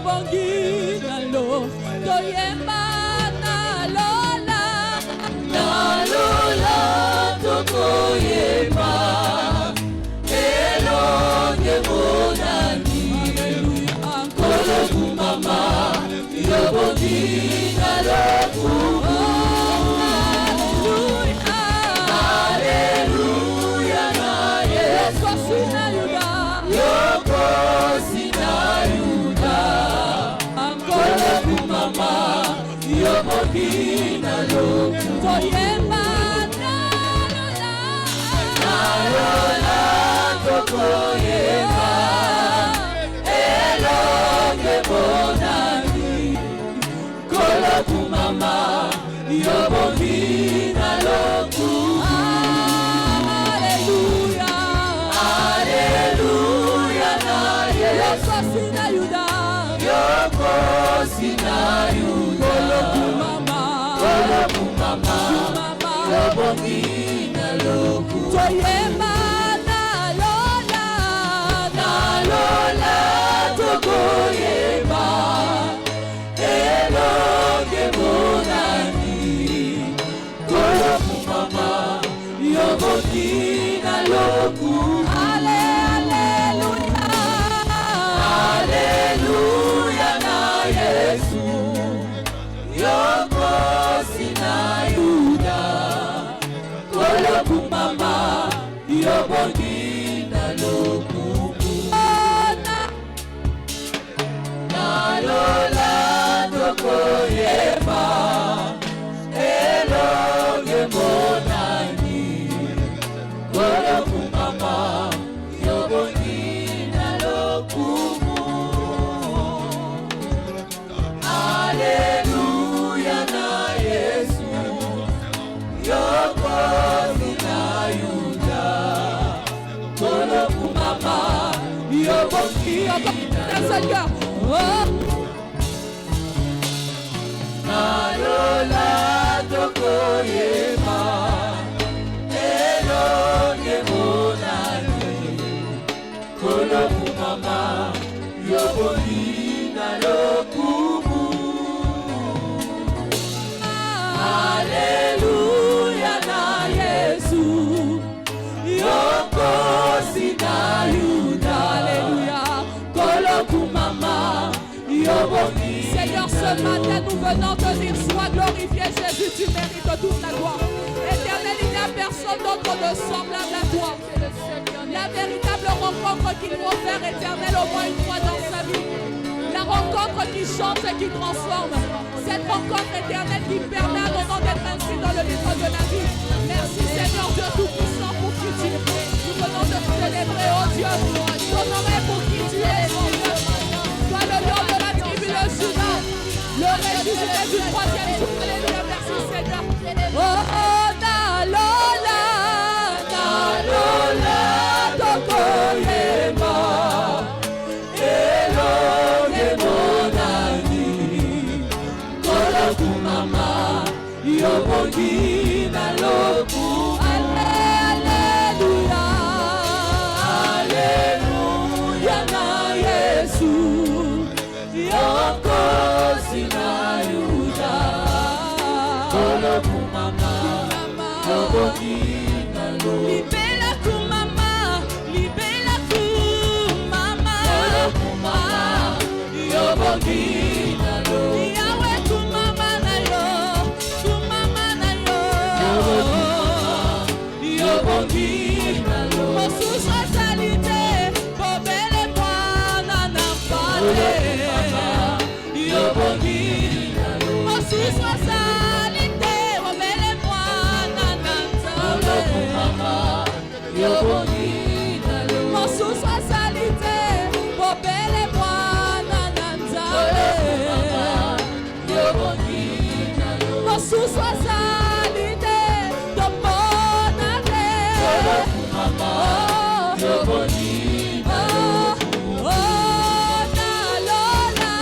bongi nalo toyemba nalola nalola tokoyemba elonge monani ankolo kumama yo bongi nalo Hallelujah na Yesu sina yuda yoko sina yuda ankolo kumama yo bongi nalo toyemba nalola nalola tokoyemba elonge monani kolo kumama yo bongi nalo Hallelujah Hallelujah na Yesu sina yuda yoko sina yuda kolo kumama yo bongi nalo toyemba nalola nalola tokoyemba elonge monani kolo kumama yo bongi nalo Hallelujah Hallelujah na Yesu yoko sina yuda kolo kumama yo bongi nalo nalola tokoyemba elonge monani kolo kumama yo bongi nalo Hallelujah na Yesu yoko sina yuda kolo kumama yo bongi nalo nalola tokoyemba elonge monani kolo kumama yo bongi nalo Hallelujah na Yesu yoko sina yuda Alléluia kolo kumama yo bongi Seigneur, ce matin nous venons te dire sois glorifié Jésus, tu mérites toute la gloire. Éternel, il n'y a personne d'autre de semblable à toi. La véritable rencontre qu'il faut faire, Éternel, au moins une fois dans sa vie. La rencontre qui change et qui transforme. Cette rencontre éternelle qui permet à nos noms d'être inscrits dans le livre de la vie. Merci Seigneur Dieu Tout-Puissant pour qui tu es. Nous venons de célébrer, oh Dieu, ton nom est pour qui tu es. Toi le lion de la tribu de Juda, le ressuscité du troisième jour. Alléluia, merci Seigneur. Oh, nalola, nalola, tokoyemba, elonge monani, kolo kumama, yo bongi naloku. Alléluia, Alléluia na Yesu, yoko sina yuda, kolo kumama, yo bongi naloku. Libela kumama, libela kumama, kolo kumama, yo bongi naloku. Yawe kumama na yo, kumama na yo, yo bongi naloku. Mosusa salite, pobele bwana na pale, yo bongi naloku. Mosusa salite, pobele bwana na pale, yo bongi naloku. Mosusa salite, pobele bwana na pale, yo bongi naloku. Mosusa salite, tombonate, yo bongi naloku. Oh, nalola,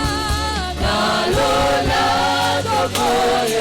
nalola, tokoye.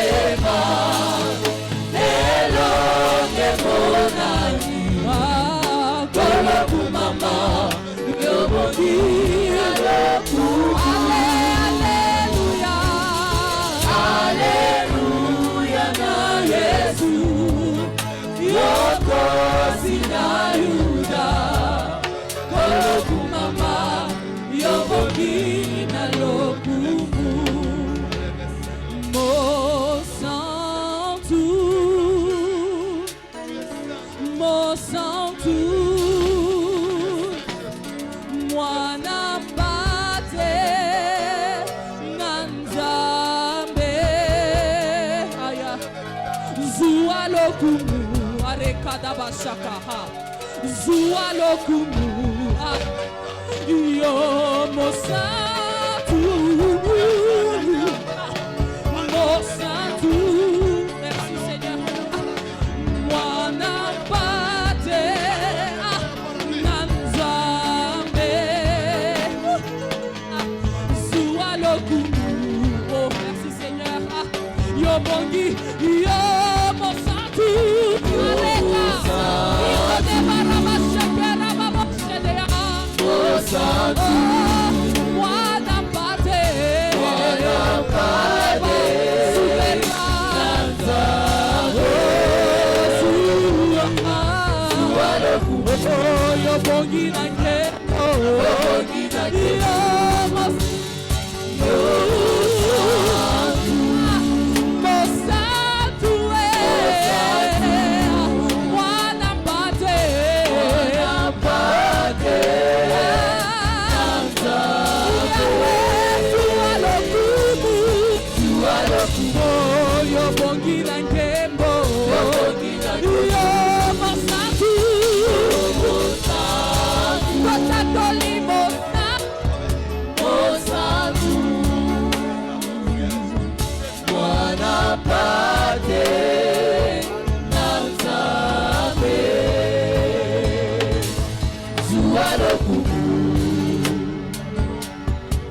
lokumu arekadabashaka zua lokumu yo mosatu mosatu. Merci Seigneur. Mwana pate nanzambe zua lokumu. Oh merci Seigneur. Yo bongi yo mosatu aleka yo debarama shekera baba shedea mosatu mwana pate subera nanzambe zua lokumu yo bongi nange yo bongi nange yo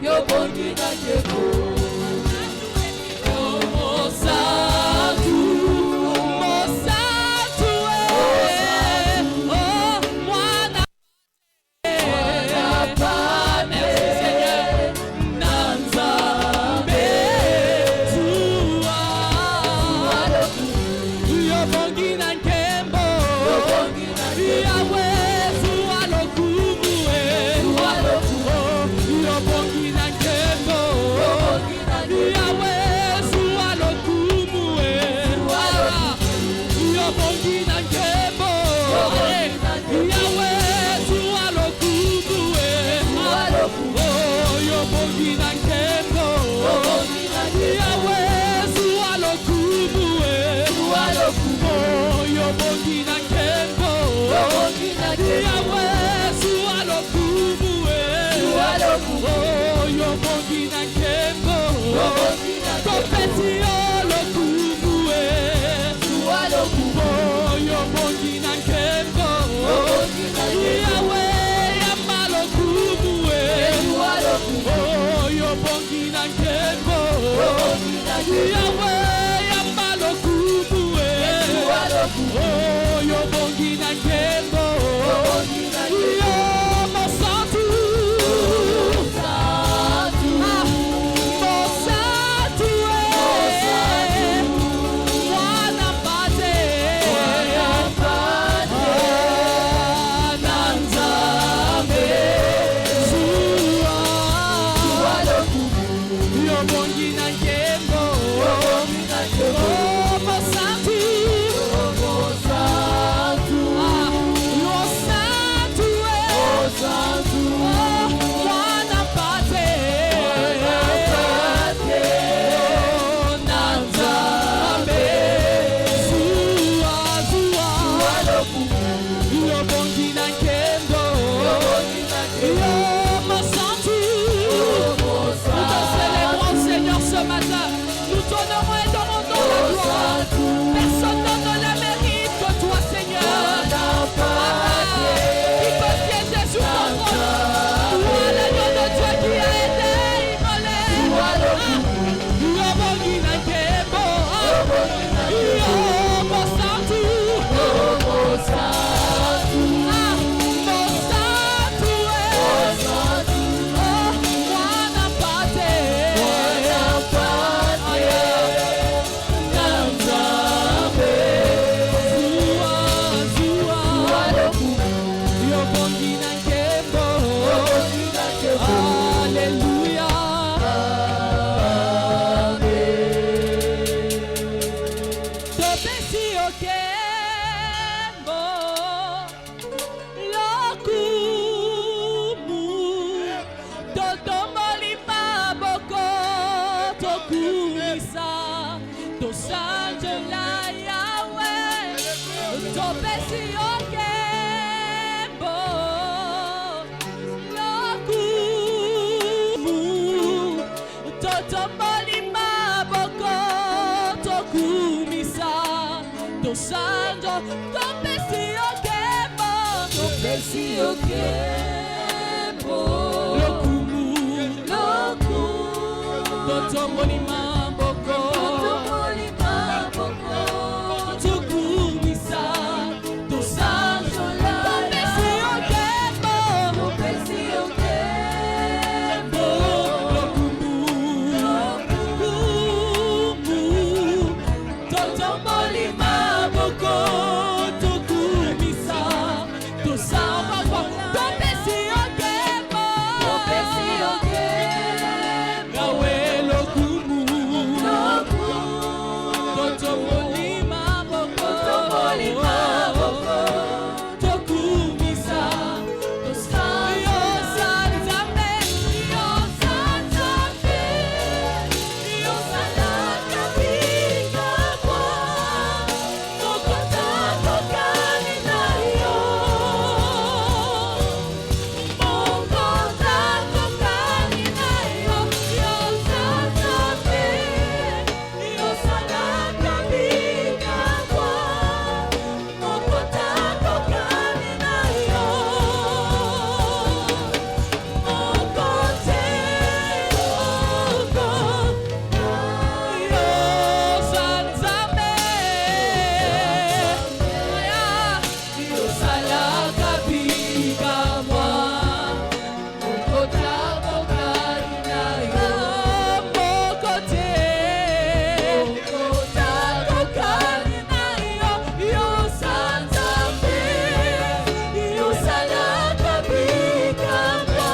Yo bongi na kembo totomboli maboko tokumisa tosanjo topesi okemo lokumu totomboli maboko tokumisa tosanjo topesi okemo totomboli maboko tokumisa tosanjo topesi okemo gawe lokumu totomboli maboko tokumisa tosanjo yosanzambe yosalaka bikabwa mokota kokani na yo mokota kokani na yo yosanzambe yosalaka bikabwa mokota kokani na yo mokote yosanzambe yosalaka bikabwa mokota kokani na yo mokote kokani na yo yosanzambe yosalaka bikabwa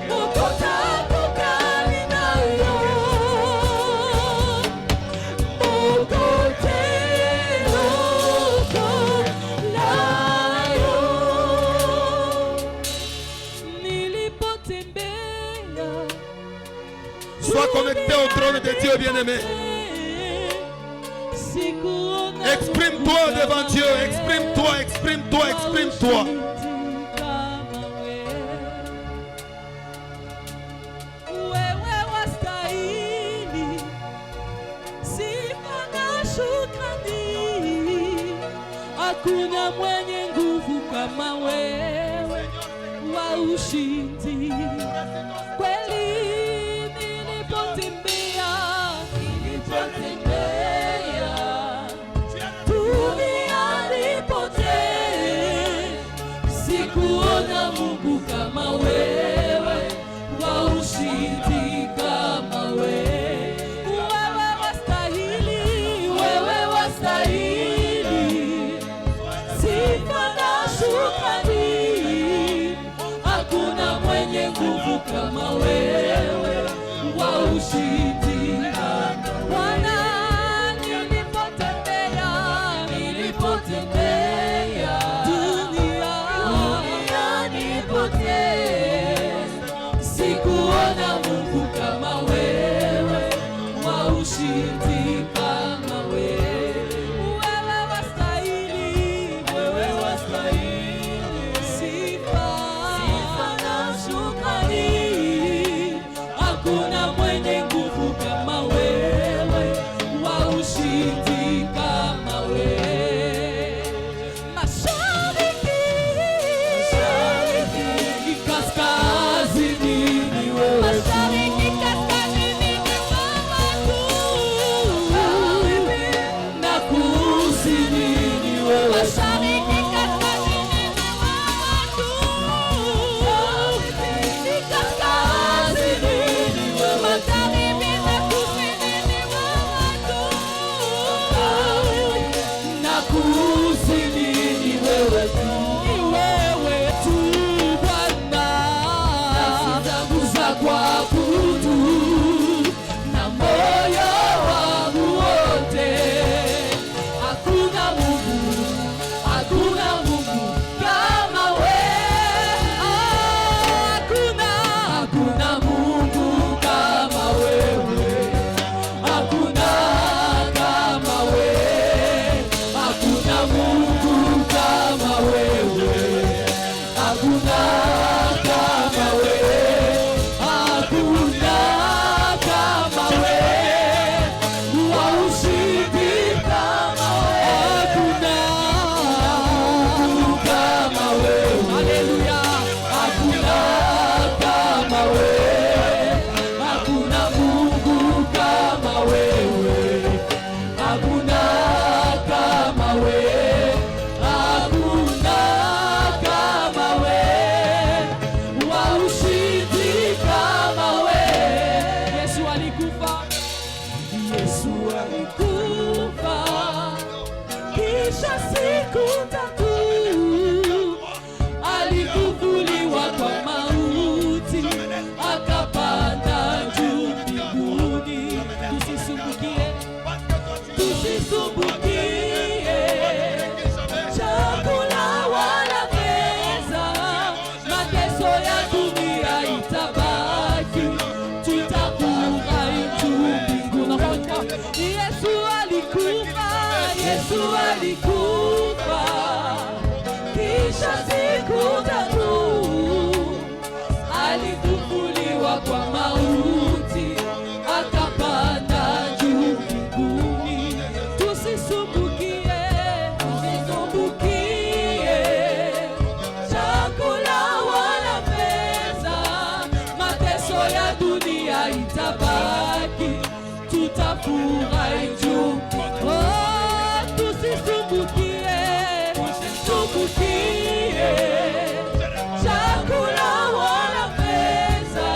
mokota kokani na yo mokote nilipotembea Sois connecté au trône de Dieu, bien-aimé. Exprime-toi devant Dieu. Exprime-toi, exprime-toi, exprime-toi. Wewe wastahili sifa na shukrani, hakuna mwenye nguvu kama wewe wa ushindi. Kweli nilipotembea duniani pote, sikuona Mungu kama wewe wa ushindi kama wewe. Wewe wastahili sifa na shukrani, hakuna mwenye nguvu kama wewe wa ushindi. Bwana, nilipotembea duniani pote, sikuona Mungu kama wewe wa ushindi kama wewe. Wewe wastahili sifa na shukrani, Yesu alikufa kisha siku tatu alifufuliwa kwa mauti akapanda juu mbinguni. Tusisumbukie chakula wala pesa, mateso ya dunia itabaki, tutafurahi juu. Tusisumbukie chakula wala pesa,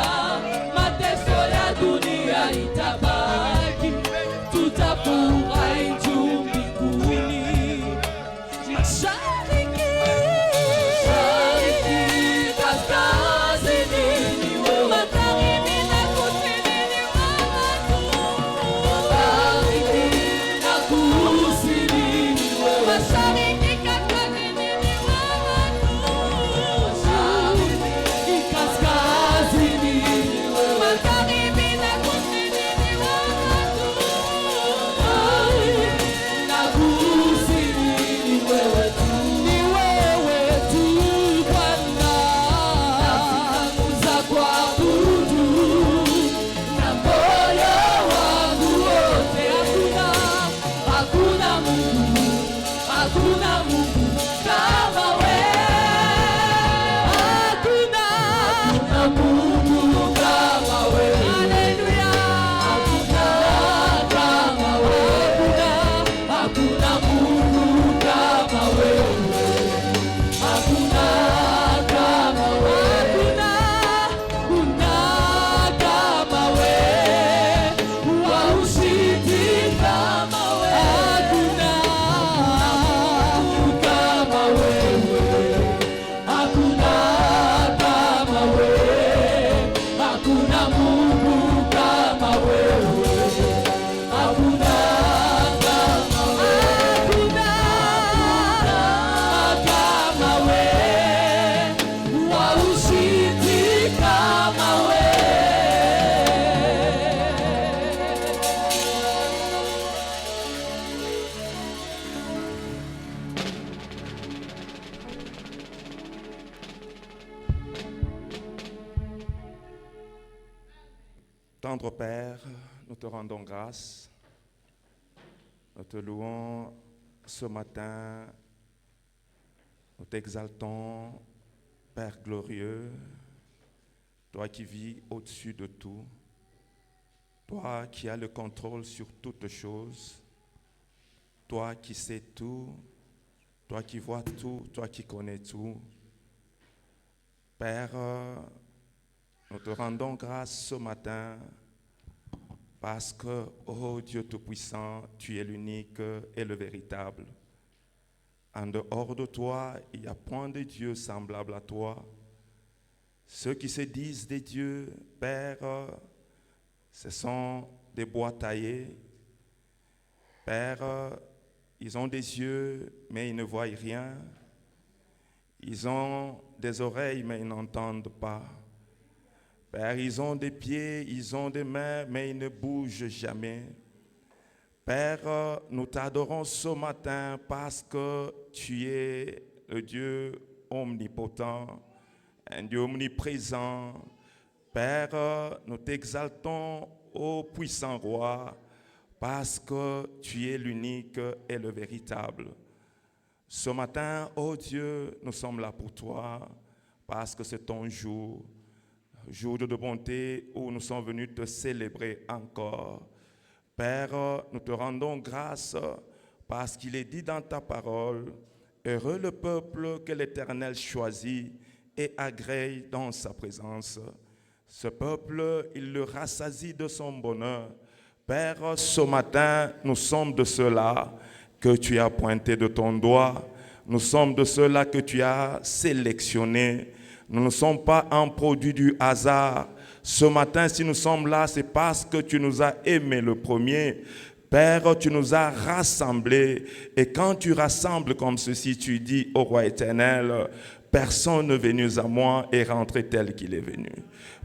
mateso ya dunia itabaki, tutafurahi juu mbinguni. Mashariki, kaskazini ni wewe, magharibi na kusini ni wewe tu. Magharibi na kusini ni wewe, mashariki kaskazini ni wewe tu. Mashariki kaskazini ni wewe, magharibi na kusini ni wewe tu. Magharibi na kusini ni wewe tu. Ni wewe tu Bwana, za kuabudu na moyo wangu wote. Hakuna Mungu kama wewe. Hakuna Mungu kama wewe. Haleluya. Hakuna kama wewe. Hakuna Mungu kama wewe. Hakuna kama wewe. Hakuna kama wewe. Wa ushindi kama wewe. Hakuna kama wewe. Hakuna kama wewe. Hakuna Mungu kama wewe. Hakuna kama wewe. Wa ushindi kama wewe. Tendre Père, nous te rendons grâce. Nous te louons ce matin. Nous t'exaltons, Père glorieux, toi qui vis au-dessus de tout, toi qui as le contrôle sur toutes choses, toi qui sais tout, toi qui vois tout, toi qui connais tout. Père, nous te rendons grâce ce matin parce que, ô Dieu Tout-Puissant, tu es l'unique et le véritable. En dehors de toi, il n'y a point de Dieu semblable à toi. Ceux qui se disent des dieux, Père, ce sont des bois taillés. Père, ils ont des yeux, mais ils ne voient rien. Ils ont des oreilles, mais ils n'entendent pas. Père, ils ont des pieds, ils ont des mains, mais ils ne bougent jamais. Père, nous t'adorons ce matin parce que tu es le Dieu omnipotent, un Dieu omniprésent. Père, nous t'exaltons, ô puissant roi, parce que tu es l'unique et le véritable. Ce matin, ô Dieu, nous sommes là pour toi, parce que c'est ton jour de bonté où nous sommes venus te célébrer encore. Père, nous te rendons grâce parce qu'il est dit dans ta parole, heureux le peuple que l'Éternel choisit et agrée dans sa présence. Ce peuple, il le rassasie de son bonheur. Père, ce matin, nous sommes de ceux-là que tu as pointé de ton doigt. Nous sommes de ceux-là que tu as sélectionnés. Nous ne sommes pas un produit du hasard. Ce matin, si nous sommes là, c'est parce que tu nous as aimés le premier. Père, tu nous as rassemblés. Et quand tu rassembles comme ceci, tu dis au roi éternel, personne n'est venu à moi et rentré tel qu'il est venu.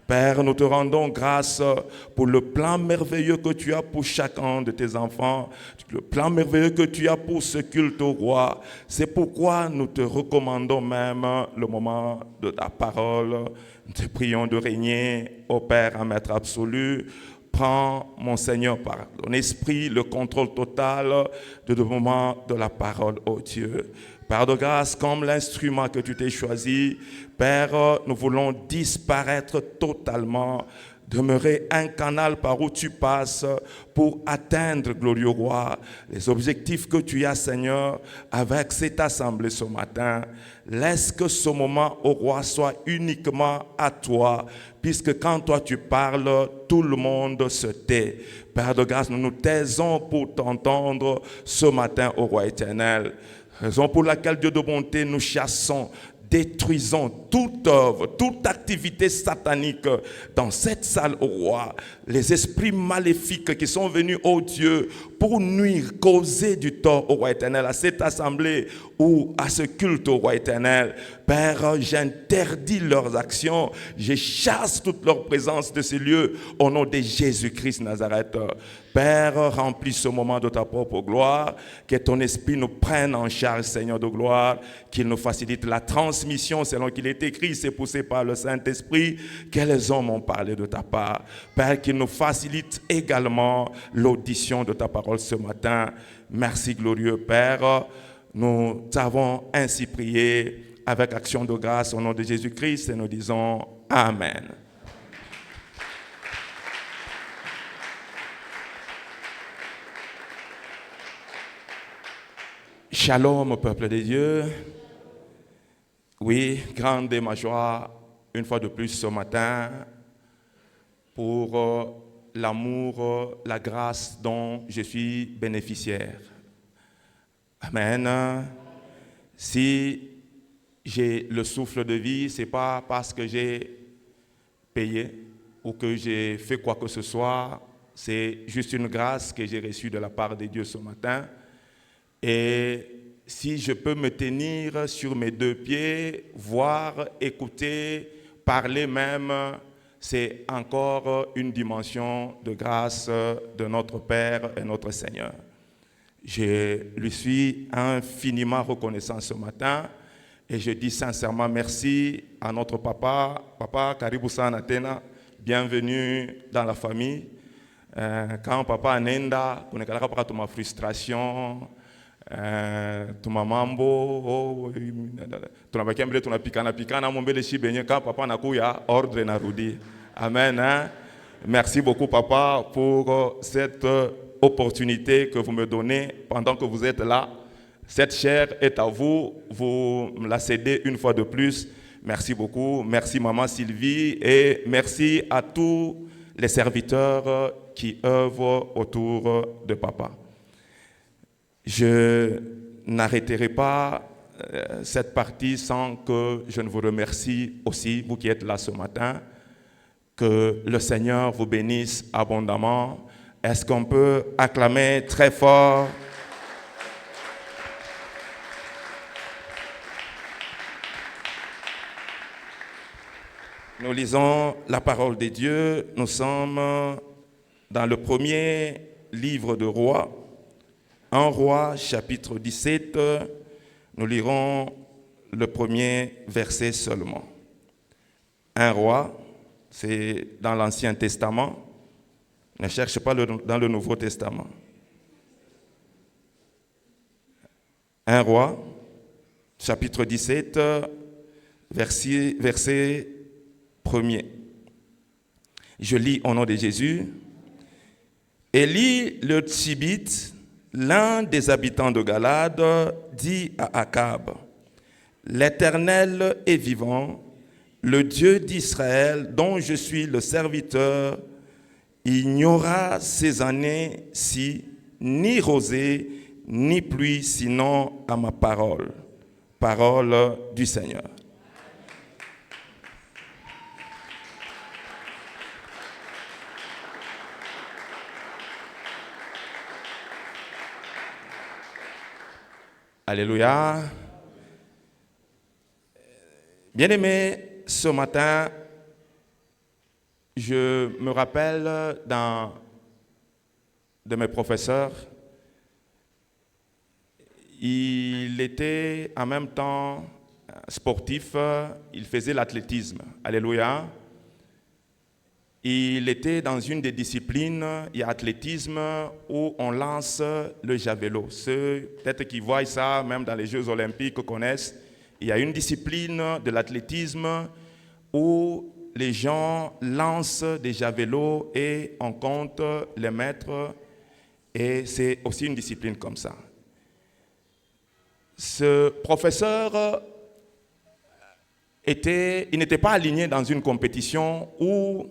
Père, nous te rendons grâce pour le plan merveilleux que tu as pour chacun de tes enfants, le plan merveilleux que tu as pour ce culte au roi. C'est pourquoi nous te recommandons même le moment de ta parole. Nous te prions de régner, ô Père, un maître absolu. Prends, mon Seigneur, par ton esprit, le contrôle total de ce moment de la parole, ô Dieu. Père de grâce, comme l'instrument que tu t'es choisi, Père, nous voulons disparaître totalement, demeurer un canal par où tu passes pour atteindre, glorieux roi, les objectifs que tu as, Seigneur, avec cette assemblée ce matin. Laisse que ce moment, ô roi, soit uniquement à toi, puisque quand toi tu parles, tout le monde se tait. Père de grâce, nous nous taisons pour t'entendre ce matin, ô roi éternel. Raison pour laquelle, Dieu de bonté, nous chassons, détruisons toute œuvre, toute activité satanique dans cette salle, au roi. Les esprits maléfiques qui sont venus, ô Dieu, pour nuire, causer du tort au roi éternel, à cette assemblée ou à ce culte au roi éternel. Père, j'interdis leurs actions, je chasse toute leur présence de ces lieux au nom de Jésus-Christ Nazareth. Père, remplis ce moment de ta propre gloire, que ton esprit nous prenne en charge, Seigneur de gloire, qu'il nous facilite la transmission selon qu'il est écrit, c'est poussé par le Saint-Esprit, que les hommes ont parlé de ta part. Père, qu'il nous facilite également l'audition de ta parole ce matin. Merci, glorieux Père. Nous avons ainsi prié avec action de grâce au nom de Jésus-Christ et nous disons Amen. Shalom, peuple de Dieu. Oui, grande est ma joie, une fois de plus ce matin, pour l'amour, la grâce dont je suis bénéficiaire. Amen. Si j'ai le souffle de vie, ce n'est pas parce que j'ai payé ou que j'ai fait quoi que ce soit, c'est juste une grâce que j'ai reçue de la part de Dieu ce matin. Et si je peux me tenir sur mes deux pieds, voir, écouter, parler même, c'est encore une dimension de grâce de notre Père et notre Seigneur. Je lui suis infiniment reconnaissant ce matin et je dis sincèrement merci à notre papa. Papa, karibu sana tena, bienvenue dans la famille. Quand papa anenda, kunekalaka paka tuma frustration, tuma mambo, tunabakia mbele tunapikana mombele shibenye quand papa anakuya ordre narudi. Amen. Hein? Merci beaucoup papa pour cette opportunité que vous me donnez pendant que vous êtes là. Cette chair est à vous, vous me la cédez une fois de plus. Merci beaucoup, merci maman Sylvie et merci à tous les serviteurs qui œuvrent autour de papa. Je n'arrêterai pas cette partie sans que je ne vous remercie aussi, vous qui êtes là ce matin. Que le Seigneur vous bénisse abondamment. Est-ce qu'on peut acclamer très fort? Nous lisons la parole de Dieu. Nous sommes dans le premier livre de Rois. 1 Roi, chapitre 17. Nous lirons le premier verset seulement. 1 Roi, c'est dans l'Ancien Testament. Ne cherche pas dans le Nouveau Testament. 1 Roi, chapitre 17, verset 1er. Je lis au nom de Jésus. Élie le Tishbite, l'un des habitants de Galade, dit à Akab, « L'Éternel est vivant, le Dieu d'Israël, dont je suis le serviteur, il n'y aura ces années-ci ni rosée, ni pluie, sinon à ma parole. » Parole du Seigneur. Alléluia. Bien-aimés, ce matin, je me rappelle d'un de mes professeurs, il était en même temps sportif, il faisait l'athlétisme. Alléluia. Il était dans une des disciplines, il y a athlétisme, où on lance le javelot. Ceux peut-être qui voient ça, même dans les Jeux olympiques, connaissent. Il y a une discipline de l'athlétisme où les gens lancent des javelots et on compte les mètres. Et c'est aussi une discipline comme ça. Ce professeur il n'était pas aligné dans une compétition où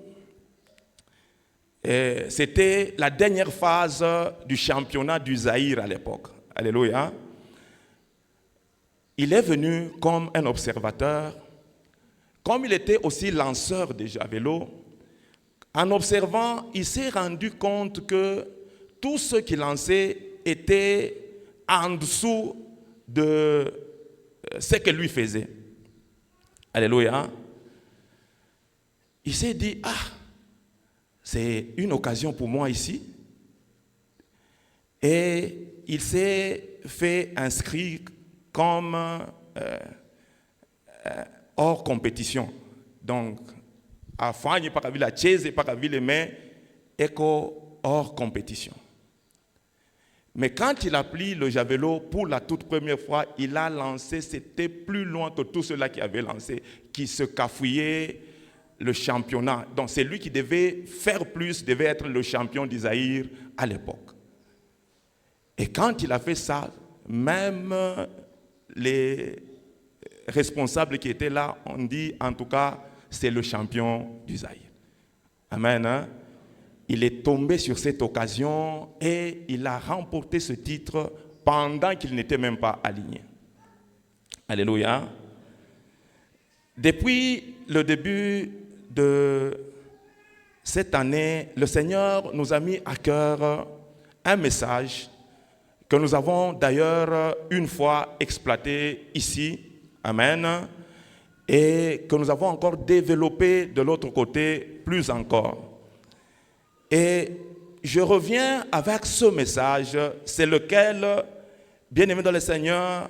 c'était la dernière phase du championnat du Zaïre à l'époque. Alléluia. Il est venu comme un observateur. Comme il était aussi lanceur de javelot, en observant, il s'est rendu compte que tous ceux qui lançaient étaient en dessous de ce que lui faisait. Alléluia. Il s'est dit, c'est une occasion pour moi ici. Et il s'est fait inscrire comme hors compétition. Donc, à Fagnes, par la chaise et par les mains, hors compétition. Mais quand il a pris le javelot pour la toute première fois, il a lancé, c'était plus loin que tous ceux-là qui avaient lancé, qui se cafouillaient le championnat. Donc c'est lui qui devait faire plus, devait être le champion d'Isaïr à l'époque. Et quand il a fait ça, même les responsables qui étaient là ont dit, en tout cas, c'est le champion d'Isaïr. Amen. Hein? Il est tombé sur cette occasion et il a remporté ce titre pendant qu'il n'était même pas aligné. Alléluia. Depuis le début de cette année, le Seigneur nous a mis à cœur un message que nous avons d'ailleurs une fois exploité ici. Amen. Et que nous avons encore développé de l'autre côté plus encore. Et je reviens avec ce message, c'est lequel, bien-aimé dans le Seigneur,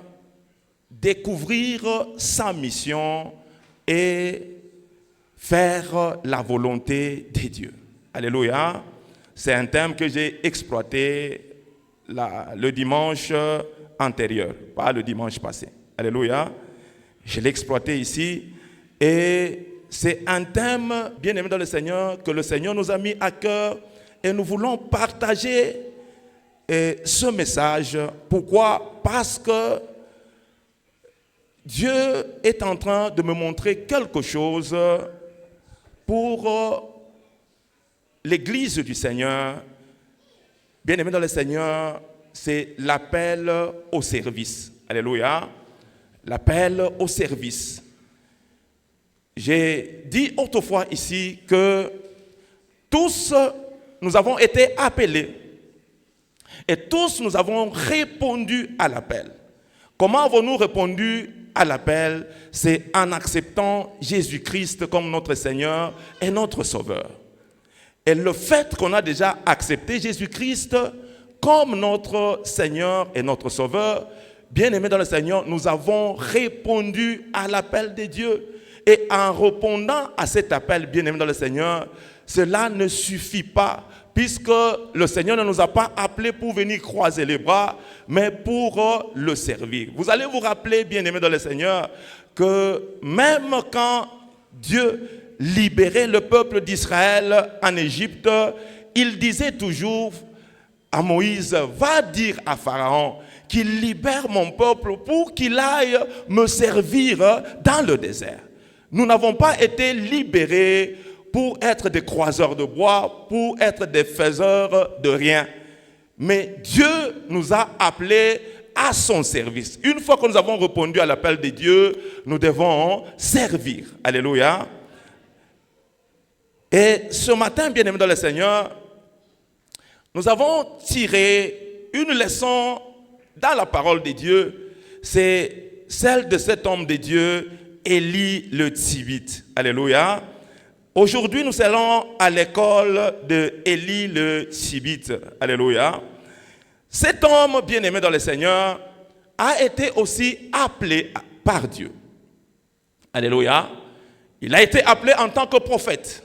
découvrir sa mission et faire la volonté de Dieu. Alléluia. C'est un thème que j'ai exploité le dimanche antérieur, pas le dimanche passé. Alléluia. Je l'ai exploité ici et c'est un thème, bien-aimé dans le Seigneur, que le Seigneur nous a mis à cœur et nous voulons partager ce message. Pourquoi? Parce que Dieu est en train de me montrer quelque chose pour l'Église du Seigneur. Bien-aimé dans le Seigneur, c'est l'appel au service. Alléluia. L'appel au service. J'ai dit autrefois ici que tous nous avons été appelés et tous nous avons répondu à l'appel. Comment avons-nous répondu à l'appel? C'est en acceptant Jésus-Christ comme notre Seigneur et notre Sauveur. Et le fait qu'on a déjà accepté Jésus-Christ comme notre Seigneur et notre Sauveur, bien-aimés dans le Seigneur, nous avons répondu à l'appel de Dieu. Et en répondant à cet appel, bien-aimé dans le Seigneur, cela ne suffit pas, puisque le Seigneur ne nous a pas appelés pour venir croiser les bras, mais pour le servir. Vous allez vous rappeler, bien-aimé dans le Seigneur, que même quand Dieu libérait le peuple d'Israël en Égypte, il disait toujours à Moïse, va dire à Pharaon qu'il libère mon peuple pour qu'il aille me servir dans le désert. Nous n'avons pas été libérés pour être des croiseurs de bois, pour être des faiseurs de rien. Mais Dieu nous a appelés à son service. Une fois que nous avons répondu à l'appel de Dieu, nous devons servir. Alléluia. Et ce matin, bien-aimés dans le Seigneur, nous avons tiré une leçon dans la parole de Dieu. C'est celle de cet homme de Dieu, Élie le Tibite. Alléluia. Aujourd'hui, nous allons à l'école de Élie le Tishbite. Alléluia. Cet homme bien-aimé dans le Seigneur a été aussi appelé par Dieu. Alléluia. Il a été appelé en tant que prophète.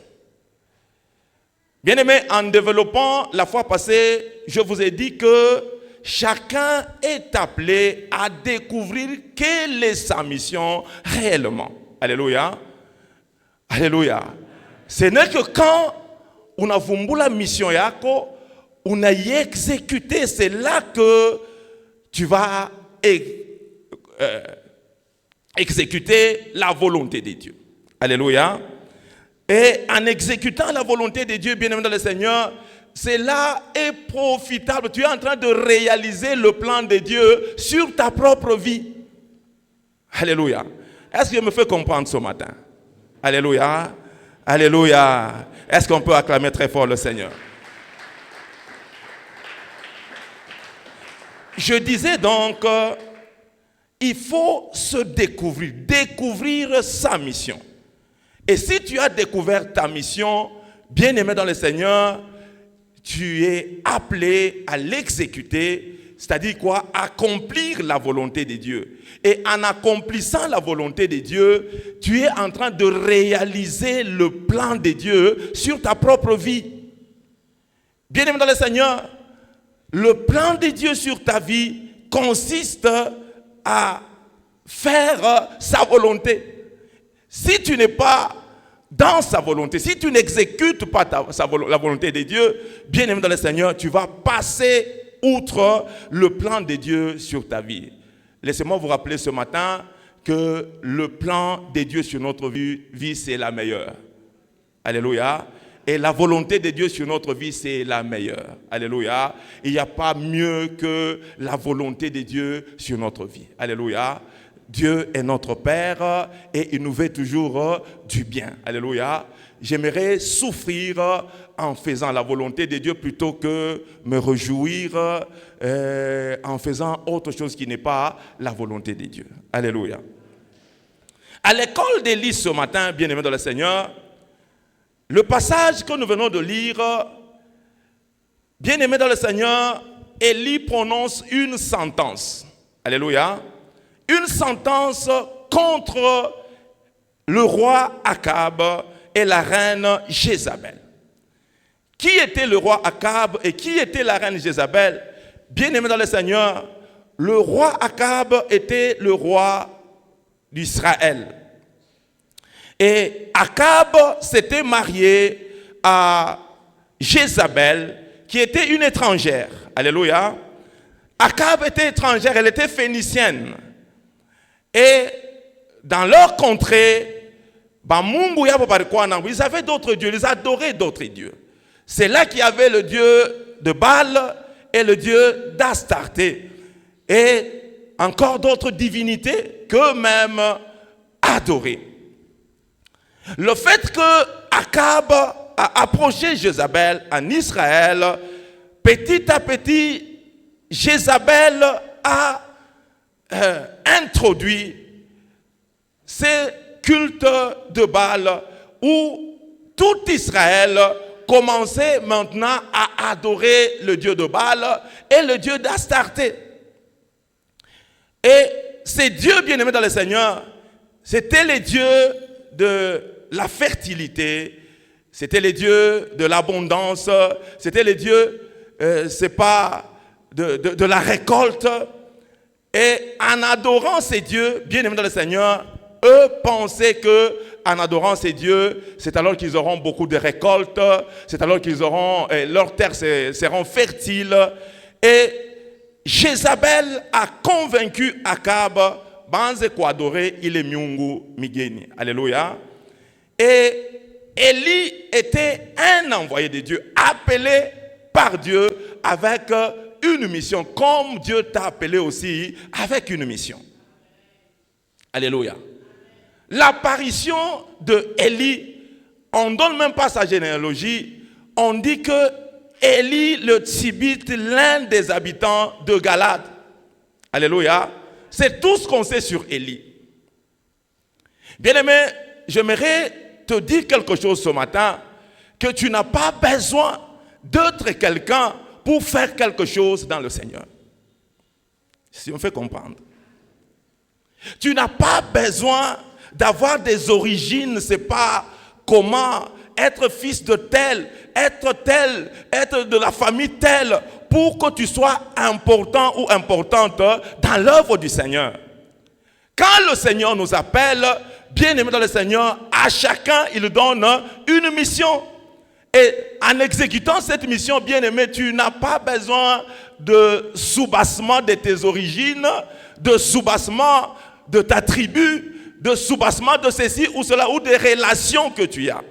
Bien-aimé, en développant la fois passée, je vous ai dit que chacun est appelé à découvrir quelle est sa mission réellement. Alléluia. Alléluia. Ce n'est que quand on a vu la mission yako, on a exécuté, c'est là que tu vas exécuter la volonté de Dieu. Alléluia. Et en exécutant la volonté de Dieu, bien-aimé dans le Seigneur, cela est profitable. Tu es en train de réaliser le plan de Dieu sur ta propre vie. Alléluia. Est-ce que je me fais comprendre ce matin? Alléluia. Alléluia. Est-ce qu'on peut acclamer très fort le Seigneur? Je disais donc, il faut se découvrir sa mission. Et si tu as découvert ta mission, bien-aimé dans le Seigneur, tu es appelé à l'exécuter, c'est-à-dire quoi? Accomplir la volonté de Dieu. Et en accomplissant la volonté de Dieu, tu es en train de réaliser le plan de Dieu sur ta propre vie. Bien-aimé dans le Seigneur, le plan de Dieu sur ta vie consiste à faire sa volonté. Si tu n'es pas dans sa volonté, si tu n'exécutes pas la volonté de Dieu, bien-aimé dans le Seigneur, tu vas passer outre le plan de Dieu sur ta vie. Laissez-moi vous rappeler ce matin que le plan de Dieu sur notre vie, c'est la meilleure. Alléluia. Et la volonté de Dieu sur notre vie, c'est la meilleure. Alléluia. Il n'y a pas mieux que la volonté de Dieu sur notre vie. Alléluia. Dieu est notre Père et il nous veut toujours du bien. Alléluia. J'aimerais souffrir en faisant la volonté de Dieu plutôt que me réjouir en faisant autre chose qui n'est pas la volonté de Dieu. Alléluia. À l'école d'Élie ce matin, bien-aimés dans le Seigneur, le passage que nous venons de lire, bien-aimés dans le Seigneur, Élie prononce une sentence. Alléluia. Une sentence contre le roi Akab et la reine Jézabel. Qui était le roi Akab et qui était la reine Jézabel? Bien-aimé dans le Seigneur, le roi Akab était le roi d'Israël. Et Akab s'était marié à Jézabel, qui était une étrangère. Alléluia. Akab était étrangère, elle était phénicienne. Et dans leur contrée, ils avaient d'autres dieux, ils adoraient d'autres dieux. C'est là qu'il y avait le dieu de Baal et le dieu d'Astarté. Et encore d'autres divinités qu'eux-mêmes adoraient. Le fait que Akab a approché Jézabel en Israël, petit à petit, Jézabel a introduit ces cultes de Baal où tout Israël commençait maintenant à adorer le dieu de Baal et le dieu d'Astarté. Et ces dieux bien-aimés dans le Seigneur, c'était les dieux de la fertilité, c'était les dieux de l'abondance, c'était les dieux, de la récolte. Et en adorant ces dieux, bien-aimés dans le Seigneur, eux pensaient que en adorant ces dieux, c'est alors qu'ils auront beaucoup de récoltes, c'est alors qu'ils auront, leurs terres seront fertiles. Et Jézabel a convaincu Akab, banze ko adorer il est miungu migeni. Alléluia. Et Élie était un envoyé de Dieu, appelé par Dieu avec une mission, comme Dieu t'a appelé aussi avec une mission. Alléluia. L'apparition de Élie, on ne donne même pas sa généalogie, on dit que Élie le Tishbite, l'un des habitants de Galade. Alléluia. C'est tout ce qu'on sait sur Élie. Bien-aimé, j'aimerais te dire quelque chose ce matin, que tu n'as pas besoin d'être quelqu'un pour faire quelque chose dans le Seigneur. Si on fait comprendre. Tu n'as pas besoin d'avoir des origines, c'est pas comment être fils de tel, être de la famille telle, pour que tu sois important ou importante dans l'œuvre du Seigneur. Quand le Seigneur nous appelle, bien-aimés dans le Seigneur, à chacun il donne une mission. Et en exécutant cette mission, bien-aimé, tu n'as pas besoin de soubassement de tes origines, de soubassement de ta tribu, de soubassement de ceci ou cela, ou des relations que tu as.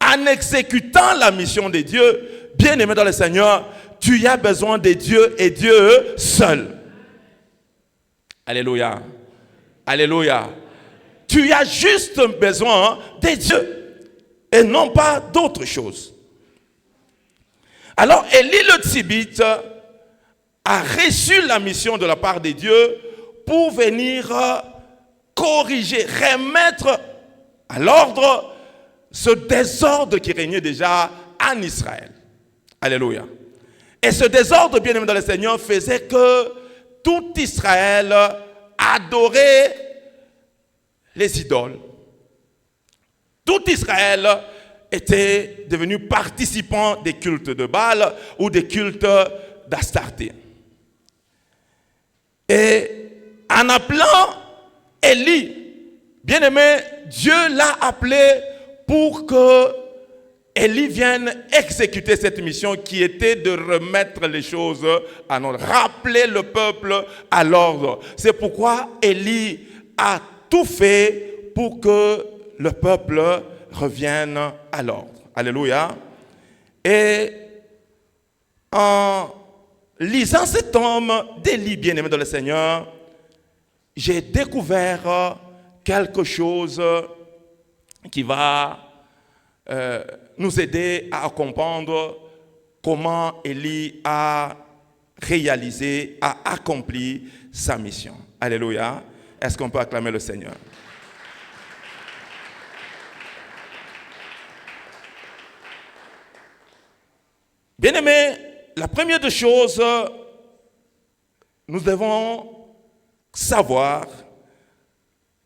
En exécutant la mission de Dieu, bien-aimé dans le Seigneur, tu as besoin de Dieu et Dieu seul. Alléluia. Alléluia. Tu as juste besoin de Dieu et non pas d'autre chose. Alors, Élie le Tishbite a reçu la mission de la part de Dieu pour venir corriger, remettre à l'ordre ce désordre qui régnait déjà en Israël. Alléluia. Et ce désordre, bien aimé dans le Seigneur, faisait que tout Israël adorait les idoles. Tout Israël était devenu participant des cultes de Baal ou des cultes d'Astarté. Et en appelant Élie, bien aimé, Dieu l'a appelé pour que Élie vienne exécuter cette mission qui était de remettre les choses en ordre, rappeler le peuple à l'ordre. C'est pourquoi Élie a tout fait pour que le peuple revienne à l'ordre. Alléluia. Et en lisant cet homme d'Élie, bien-aimé dans le Seigneur, j'ai découvert quelque chose qui va nous aider à comprendre comment Élie a réalisé, a accompli sa mission. Alléluia. Est-ce qu'on peut acclamer le Seigneur? Bien-aimés, la première des choses, nous devons savoir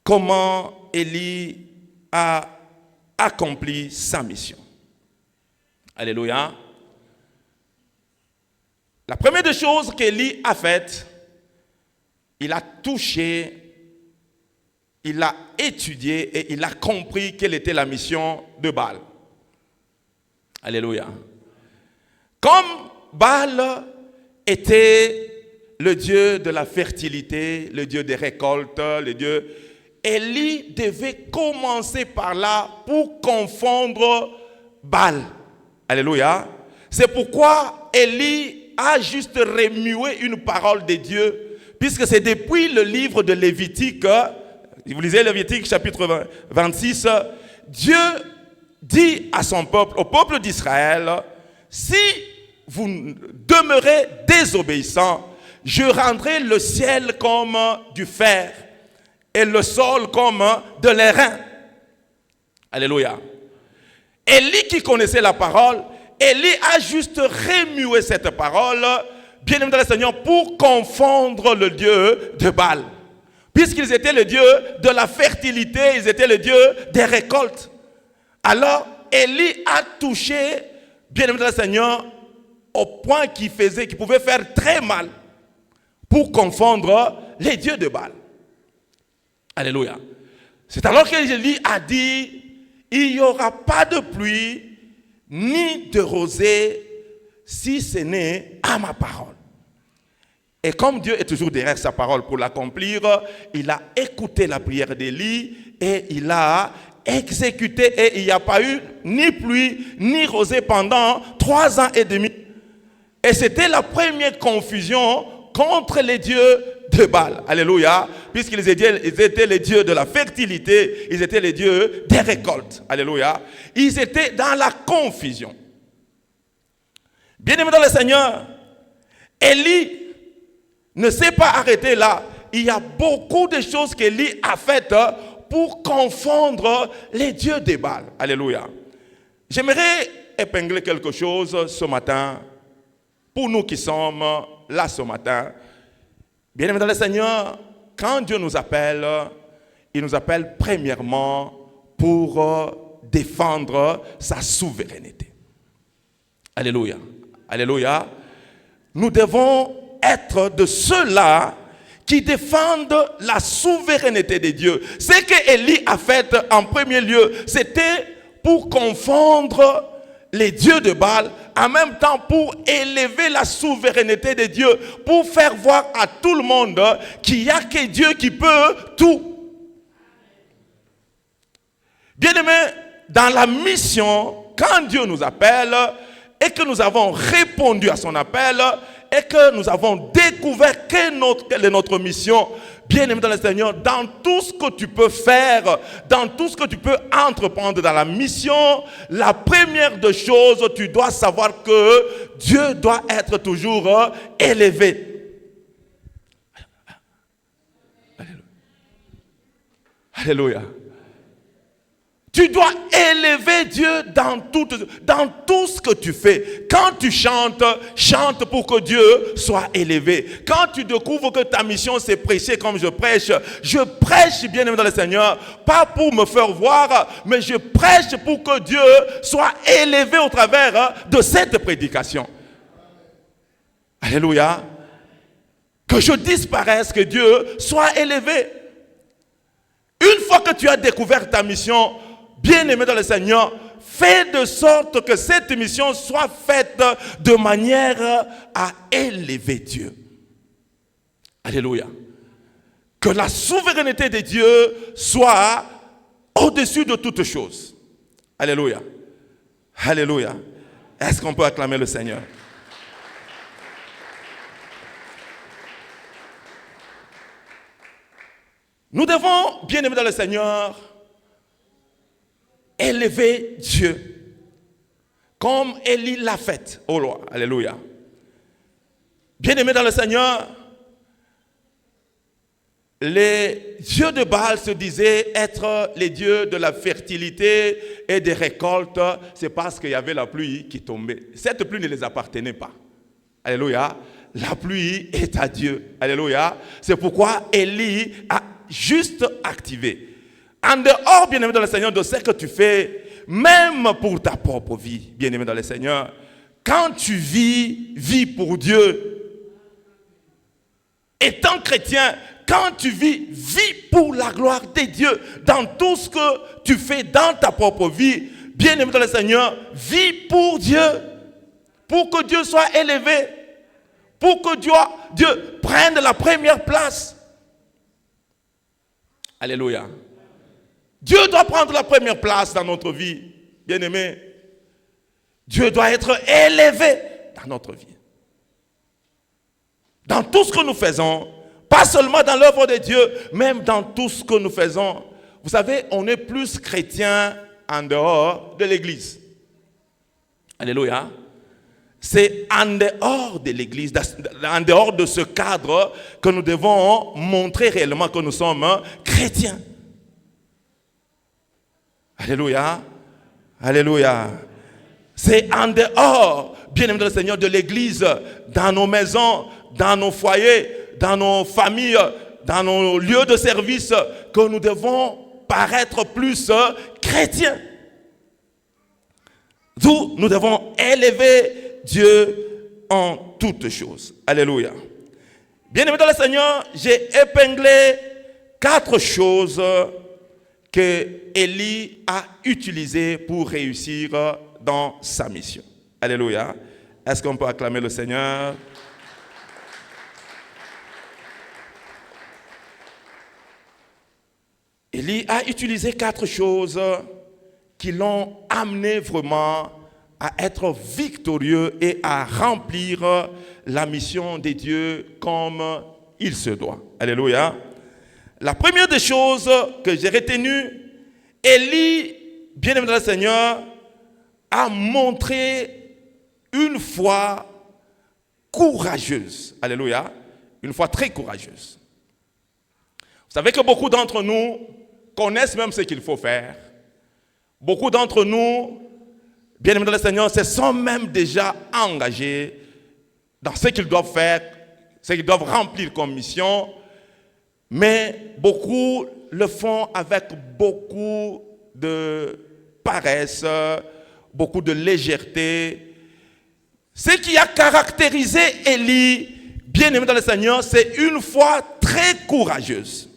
comment Élie a accompli sa mission. Alléluia. La première des choses qu'Élie a faites, il a touché, il a étudié et il a compris quelle était la mission de Baal. Alléluia. Comme Baal était le dieu de la fertilité, le dieu des récoltes, le dieu, Élie devait commencer par là pour confondre Baal. Alléluia. C'est pourquoi Élie a juste remué une parole de Dieu, puisque c'est depuis le livre de Lévitique, vous lisez Lévitique chapitre 26, Dieu dit à son peuple, au peuple d'Israël, si vous demeurez désobéissants, je rendrai le ciel comme du fer et le sol comme de l'airain. Alléluia. Élie qui connaissait la parole, Élie a juste remué cette parole, bien aimé dans le Seigneur, pour confondre le Dieu de Baal. Puisqu'ils étaient le Dieu de la fertilité, ils étaient le Dieu des récoltes. Alors, Élie a touché, bien aimé dans le Seigneur, au point qu'il pouvait faire très mal pour confondre les dieux de Baal. Alléluia. C'est alors qu'Élie a dit, il n'y aura pas de pluie ni de rosée si ce n'est à ma parole. Et comme Dieu est toujours derrière sa parole pour l'accomplir, il a écouté la prière d'Élie et il a exécuté, et il n'y a pas eu ni pluie ni rosée pendant 3 ans et demi. Et c'était la première confusion contre les dieux de Baal. Alléluia. Puisqu'ils étaient les dieux de la fertilité, ils étaient les dieux des récoltes. Alléluia. Ils étaient dans la confusion. Bien-aimés dans le Seigneur, Élie ne s'est pas arrêté là. Il y a beaucoup de choses qu'Élie a faites pour confondre les dieux des Baals. Alléluia. J'aimerais épingler quelque chose ce matin pour nous qui sommes là ce matin. Bien-aimés dans le Seigneur, quand Dieu nous appelle, il nous appelle premièrement pour défendre sa souveraineté. Alléluia. Alléluia. Nous devons être de ceux-là qui défendent la souveraineté de Dieu. Ce que Élie a fait en premier lieu, c'était pour confondre les dieux de Baal, en même temps pour élever la souveraineté de Dieu, pour faire voir à tout le monde qu'il n'y a que Dieu qui peut tout. Bien-aimés, dans la mission, quand Dieu nous appelle et que nous avons répondu à son appel et que nous avons découvert quelle est notre mission, bien-aimé dans le Seigneur, dans tout ce que tu peux faire, dans tout ce que tu peux entreprendre dans la mission, la première des choses, tu dois savoir que Dieu doit être toujours élevé. Alléluia. Tu dois élever Dieu dans tout ce que tu fais. Quand tu chantes, chante pour que Dieu soit élevé. Quand tu découvres que ta mission c'est prêcher comme je prêche bien aimé dans le Seigneur, pas pour me faire voir, mais je prêche pour que Dieu soit élevé au travers de cette prédication. Alléluia. Que je disparaisse, que Dieu soit élevé. Une fois que tu as découvert ta mission, bien-aimé dans le Seigneur, fais de sorte que cette mission soit faite de manière à élever Dieu. Alléluia. Que la souveraineté de Dieu soit au-dessus de toutes choses. Alléluia. Alléluia. Est-ce qu'on peut acclamer le Seigneur? Nous devons, bien-aimés dans le Seigneur, élever Dieu comme Élie l'a fait au roi. Alléluia. Bien-aimés dans le Seigneur, les dieux de Baal se disaient être les dieux de la fertilité et des récoltes. C'est parce qu'il y avait la pluie qui tombait. Cette pluie ne les appartenait pas. Alléluia. La pluie est à Dieu. Alléluia. C'est pourquoi Élie a juste activé. En dehors, bien-aimé dans le Seigneur, de ce que tu fais, même pour ta propre vie, bien-aimé dans le Seigneur, quand tu vis pour Dieu. Étant chrétien, quand tu vis pour la gloire de Dieu. Dans tout ce que tu fais dans ta propre vie, bien-aimé dans le Seigneur, vis pour Dieu. Pour que Dieu soit élevé. Pour que Dieu prenne la première place. Alléluia. Dieu doit prendre la première place dans notre vie, bien-aimé. Dieu doit être élevé dans notre vie. Dans tout ce que nous faisons, pas seulement dans l'œuvre de Dieu, même dans tout ce que nous faisons. Vous savez, on est plus chrétien en dehors de l'église. Alléluia. C'est en dehors de l'église, en dehors de ce cadre que nous devons montrer réellement que nous sommes chrétiens. Alléluia. Alléluia. C'est en dehors, bien-aimé dans le Seigneur, de l'église, dans nos maisons, dans nos foyers, dans nos familles, dans nos lieux de service, que nous devons paraître plus chrétiens. D'où nous devons élever Dieu en toutes choses. Alléluia. Bien-aimé dans le Seigneur, j'ai épinglé 4 choses que Élie a utilisé pour réussir dans sa mission. Alléluia. Est-ce qu'on peut acclamer le Seigneur? Élie a utilisé 4 choses qui l'ont amené vraiment à être victorieux et à remplir la mission de Dieu comme il se doit. Alléluia. La première des choses que j'ai retenues, Élie, bien-aimé dans le Seigneur, a montré une foi courageuse. Alléluia. Une foi très courageuse. Vous savez que beaucoup d'entre nous, connaissent même ce qu'il faut faire. Beaucoup d'entre nous, bien-aimés dans le Seigneur, se sont même déjà engagés dans ce qu'ils doivent faire, ce qu'ils doivent remplir comme mission, mais beaucoup le font avec beaucoup de paresse, beaucoup de légèreté. Ce qui a caractérisé Élie, bien-aimé dans le Seigneur, c'est une foi très courageuse.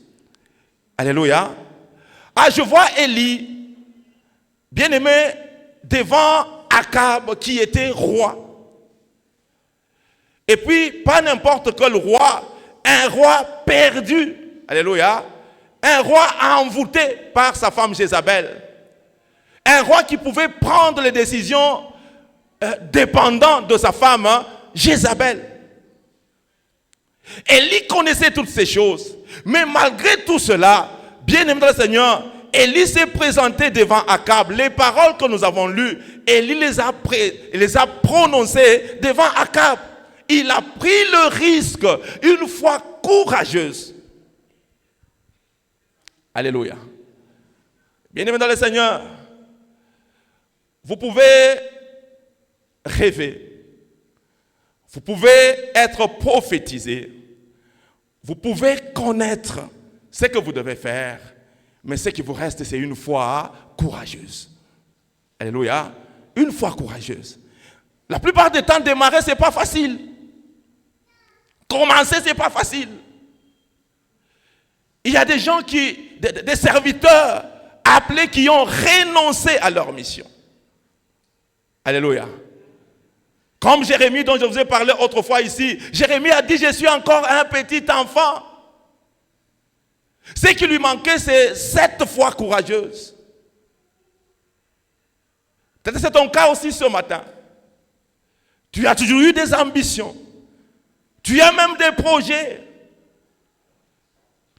Alléluia. Ah, je vois Élie, bien-aimé, devant Akab qui était roi. Et puis, pas n'importe quel roi, un roi perdu. Alléluia. Un roi envoûté par sa femme Jézabel. Un roi qui pouvait prendre les décisions dépendant de sa femme Jézabel. Élie connaissait toutes ces choses. Mais malgré tout cela, bien-aimé dans le Seigneur, Élie s'est présenté devant Akab. Les paroles que nous avons lues, Élie les a prononcées devant Akab. Il a pris le risque, une foi courageuse. Alléluia. Bien-aimé dans le Seigneur, vous pouvez rêver, vous pouvez être prophétisé, vous pouvez connaître ce que vous devez faire, mais ce qui vous reste, c'est une foi courageuse. Alléluia. Une foi courageuse. La plupart du temps, démarrer, ce n'est pas facile. Commencer, ce n'est pas facile. Il y a des gens des serviteurs appelés qui ont renoncé à leur mission. Alléluia. Comme Jérémie dont je vous ai parlé autrefois ici. Jérémie a dit, je suis encore un petit enfant. Ce qui lui manquait, c'est cette foi courageuse. Peut-être que c'est ton cas aussi ce matin. Tu as toujours eu des ambitions. Tu as même des projets.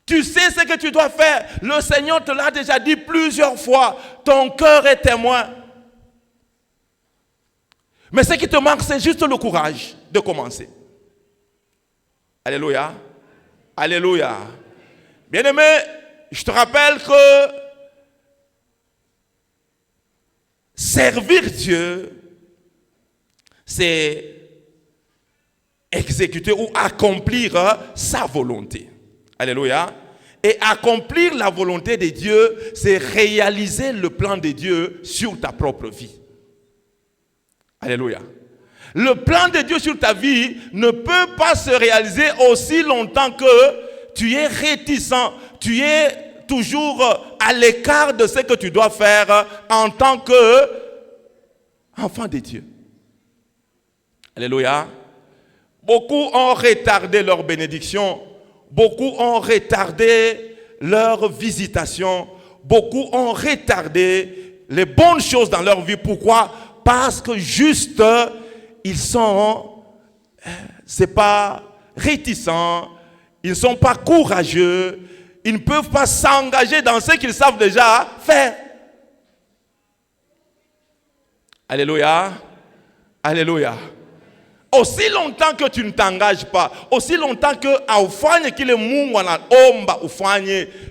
Tu sais ce que tu dois faire. Le Seigneur te l'a déjà dit plusieurs fois. Ton cœur est témoin. Mais ce qui te manque, c'est juste le courage de commencer. Alléluia. Alléluia. Bien-aimé, je te rappelle que servir Dieu, c'est exécuter ou accomplir sa volonté. Alléluia. Et accomplir la volonté de Dieu, c'est réaliser le plan de Dieu sur ta propre vie. Alléluia. Le plan de Dieu sur ta vie ne peut pas se réaliser aussi longtemps que tu es réticent, tu es toujours à l'écart de ce que tu dois faire en tant qu'enfant de Dieu. Alléluia. Beaucoup ont retardé leur bénédiction, beaucoup ont retardé leur visitation, beaucoup ont retardé les bonnes choses dans leur vie. Pourquoi? Parce que juste, ils sont, c'est pas réticents, ils ne sont pas courageux, ils ne peuvent pas s'engager dans ce qu'ils savent déjà faire. Alléluia. Alléluia. Aussi longtemps que tu ne t'engages pas, aussi longtemps que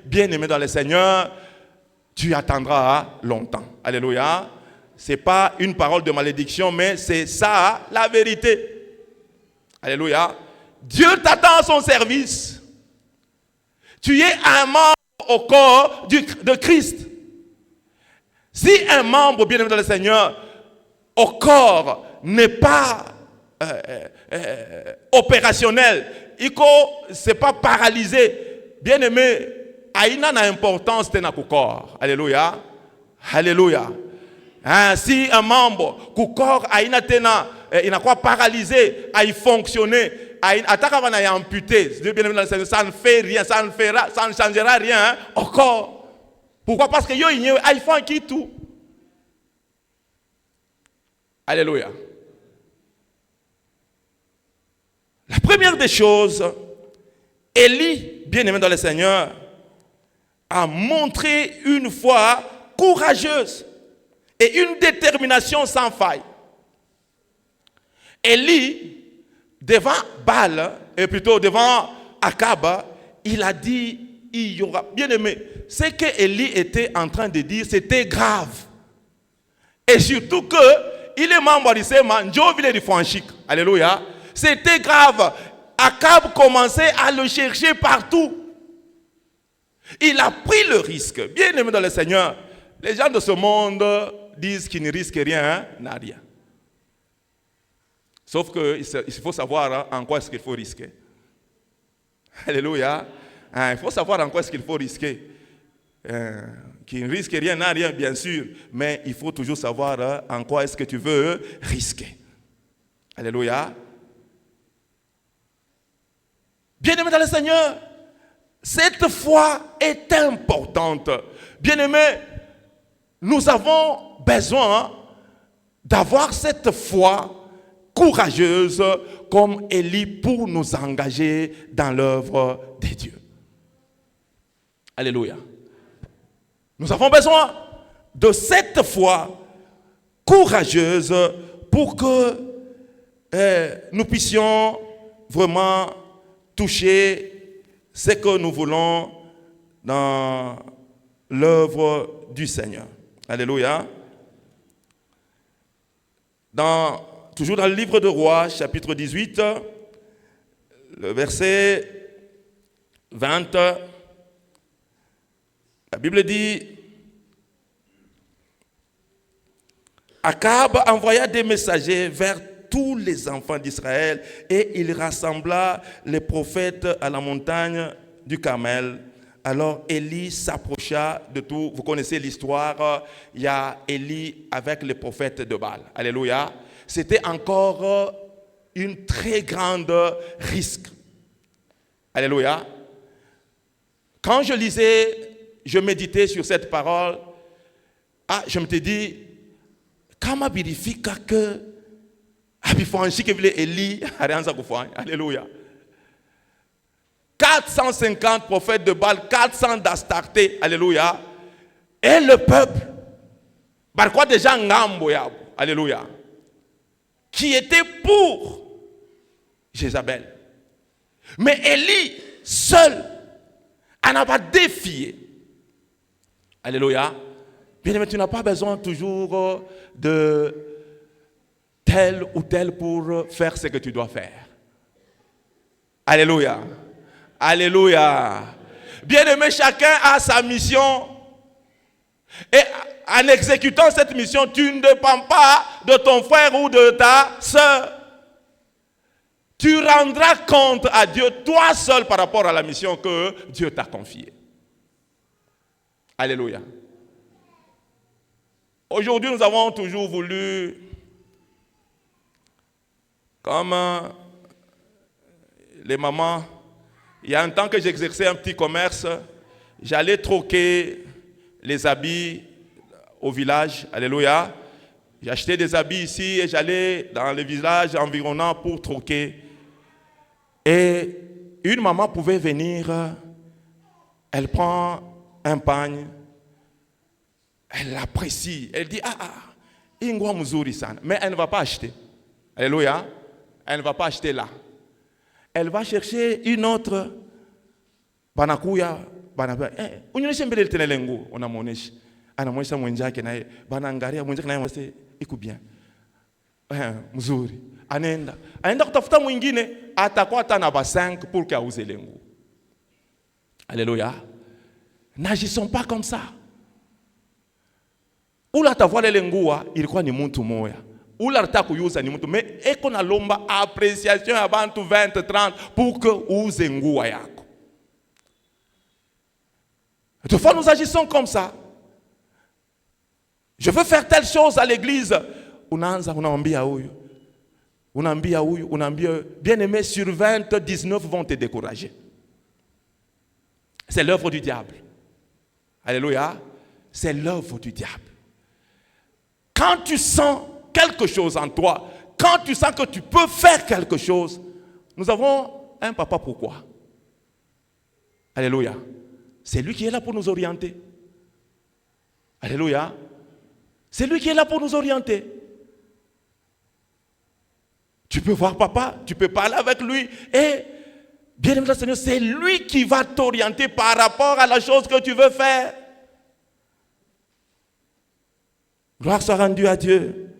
bien-aimé dans le Seigneur, tu attendras longtemps. Alléluia. Ce n'est pas une parole de malédiction, mais c'est ça la vérité. Alléluia. Dieu t'attend à son service. Tu es un membre au corps de Christ. Si un membre, bien-aimé dans le Seigneur, au corps n'est pas opérationnel, ce n'est pas paralysé, bien-aimé, aïna na importance de notre corps. Alléluia. Alléluia. Si un membre, le corps aïna tena, il n'a pas paralysé, à y fonctionner, attaque à amputé, ça ne fait rien, ça ne changera rien au corps. Pourquoi? Parce que yo il y a iPhone qui tout. Alléluia. La première des choses, Élie, bien-aimé dans le Seigneur, a montré une foi courageuse et une détermination sans faille. Élie, devant Baal, et plutôt devant Akab, il a dit, il y aura... Bien aimé, ce que Élie était en train de dire, c'était grave. Et surtout qu'il est membre du Sema, Njovile du Franchic. Alléluia. C'était grave. Akab commençait à le chercher partout. Il a pris le risque. Bien aimé dans le Seigneur, les gens de ce monde disent qu'ils ne risquent rien, n'a rien. Sauf qu'il faut savoir en quoi est-ce qu'il faut risquer. Alléluia. Il faut savoir en quoi est-ce qu'il faut risquer. Qui ne risque rien n'a rien, bien sûr. Mais il faut toujours savoir en quoi est-ce que tu veux risquer. Alléluia. Bien-aimé dans le Seigneur, cette foi est importante. Bien-aimé, nous avons besoin d'avoir cette foi courageuse comme Élie pour nous engager dans l'œuvre de Dieu. Alléluia. Nous avons besoin de cette foi courageuse pour que nous puissions vraiment toucher ce que nous voulons dans l'œuvre du Seigneur. Alléluia. Toujours dans le livre de Rois, chapitre 18, le verset 20, la Bible dit, Akab envoya des messagers vers tous les enfants d'Israël et il rassembla les prophètes à la montagne du Carmel. Alors Élie s'approcha de tout. Vous connaissez l'histoire, il y a Élie avec les prophètes de Baal. Alléluia. C'était encore une très grande risque. Alléluia. Quand je lisais, je méditais sur cette parole, je me suis dit, comment vérifier que Élie, alléluia. 450 prophètes de Baal, 400 d'Astarté, alléluia. Et le peuple, par quoi des gens alléluia, qui étaient pour Jézabel. Mais Élie, seul, en a pas défié. Alléluia. Bien aimé, tu n'as pas besoin toujours de tel ou tel pour faire ce que tu dois faire. Alléluia. Alléluia. Bien aimé, chacun a sa mission. Et en exécutant cette mission, tu ne dépends pas de ton frère ou de ta soeur. Tu rendras compte à Dieu, toi seul, par rapport à la mission que Dieu t'a confiée. Alléluia. Aujourd'hui, nous avons toujours voulu, comme les mamans, il y a un temps que j'exerçais un petit commerce, j'allais troquer les habits au village. Alléluia. J'achetais des habits ici et j'allais dans les villages environnants pour troquer. Et une maman pouvait venir, elle prend un pagne, elle l'apprécie, elle dit, ingwa mzuri sana, mais elle ne va pas acheter. Alléluia. Elle ne va pas acheter là. Elle va chercher une autre. Banakuya, unyoneshe mbele litene nguo, unamuonesha. Anamuonesha mwenzake naye, banaangalia mwenzake naye anasema iko bien. Mzuri. Anaenda kutafuta mwingine, atakuwa tana ba 5 pour qu'auze ile nguo. Alléluia. N'agissons pas comme ça. Ula tavala ile nguo ilikuwa ni mtu moya. Ula nataka kuyuza ni mtu, mais eko na lomba appréciation ya bantu 20 30 pour que uze nguo yako. Des fois, nous agissons comme ça. Je veux faire telle chose à l'église. Bien aimé, sur 20, 19 vont te décourager. C'est l'œuvre du diable. Alléluia. C'est l'œuvre du diable. Quand tu sens quelque chose en toi, quand tu sens que tu peux faire quelque chose, nous avons un papa pourquoi? Alléluia. C'est lui qui est là pour nous orienter. Alléluia. C'est lui qui est là pour nous orienter. Tu peux voir papa, tu peux parler avec lui et Bien-aimé dans le Seigneur, c'est lui qui va t'orienter par rapport à la chose que tu veux faire. Gloire soit rendue à Dieu.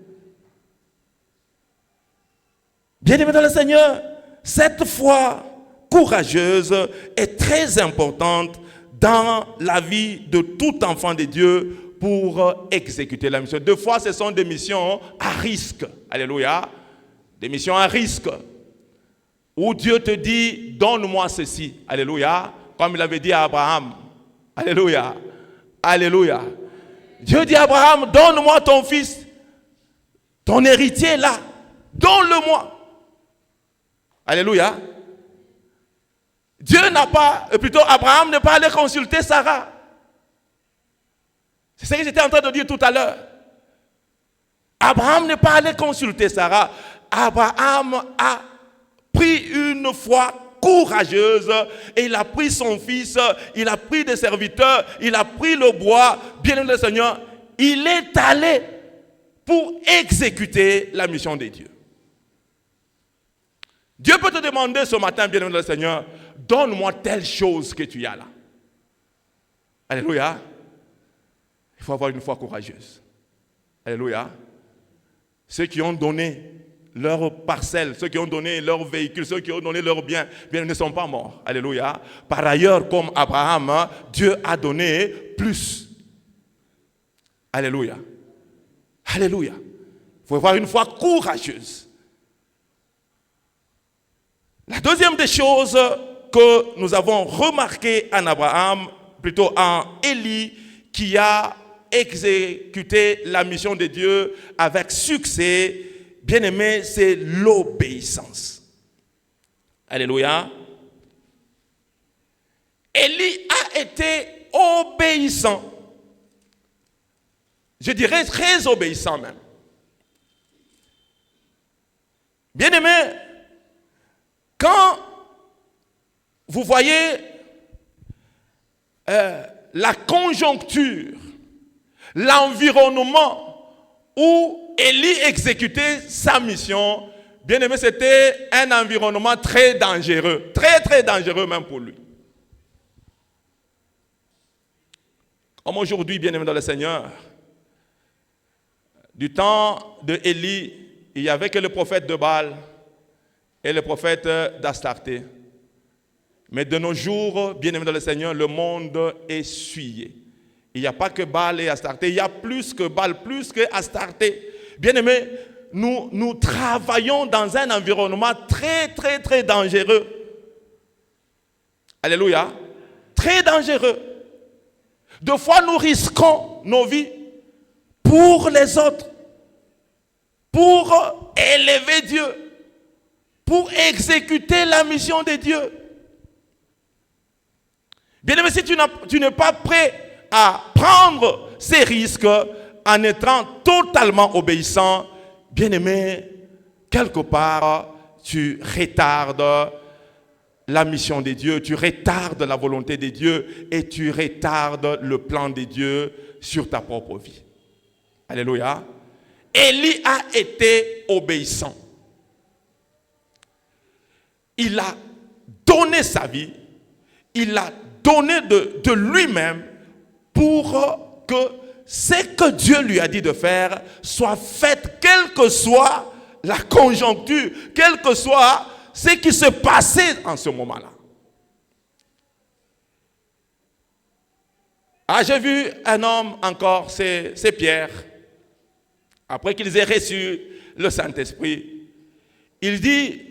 Bien-aimé dans le Seigneur, cette foi courageuse est très importante dans la vie de tout enfant de Dieu pour exécuter la mission. Deux fois, ce sont des missions à risque. Alléluia. Des missions à risque. Où Dieu te dit, donne-moi ceci. Alléluia. Comme il avait dit à Abraham. Alléluia. Alléluia. Dieu dit à Abraham, donne-moi ton fils. Ton héritier là. Donne-le-moi. Alléluia. Dieu n'a pas, plutôt Abraham n'est pas allé consulter Sarah. C'est ce que j'étais en train de dire tout à l'heure. Abraham n'est pas allé consulter Sarah. Abraham a pris une foi courageuse et il a pris son fils, il a pris des serviteurs, il a pris le bois, bien-aimé le Seigneur. Il est allé pour exécuter la mission de Dieu. Dieu peut te demander ce matin, bien-aimé le Seigneur, donne-moi telle chose que tu as là. Alléluia. Il faut avoir une foi courageuse. Alléluia. Ceux qui ont donné leur parcelle, ceux qui ont donné leur véhicule, ceux qui ont donné leur bien, bien ne sont pas morts. Alléluia. Par ailleurs, comme Abraham, Dieu a donné plus. Alléluia. Alléluia. Il faut avoir une foi courageuse. La deuxième des choses que nous avons remarqué en Abraham, plutôt en Élie, qui a exécuté la mission de Dieu avec succès, bien aimé, c'est l'obéissance. Alléluia. Élie a été obéissant. Je dirais très obéissant même. Bien aimé, quand vous voyez la conjoncture, l'environnement où Élie exécutait sa mission, bien aimé, c'était un environnement très dangereux, très très dangereux même pour lui. Comme aujourd'hui, bien aimé dans le Seigneur, du temps de Élie, il n'y avait que le prophète de Baal et le prophète d'Astarté. Mais de nos jours, bien aimé dans le Seigneur, le monde est souillé. Il n'y a pas que Baal et Astarté, il y a plus que Baal, plus que Astarté. Bien aimé, nous travaillons dans un environnement très, très, très dangereux. Alléluia. Très dangereux. Deux fois, nous risquons nos vies pour les autres, pour élever Dieu, pour exécuter la mission de Dieu. Bien aimé, si tu n'es pas prêt à prendre ces risques en étant totalement obéissant, bien aimé, quelque part, tu retardes la mission de Dieu, tu retardes la volonté de Dieu et tu retardes le plan de Dieu sur ta propre vie. Alléluia. Élie a été obéissant. Il a donné sa vie, il a donné de lui-même pour que ce que Dieu lui a dit de faire soit fait, quelle que soit la conjoncture, quel que soit ce qui se passait en ce moment-là. Ah, j'ai vu un homme encore, c'est Pierre, après qu'ils aient reçu le Saint-Esprit, il dit,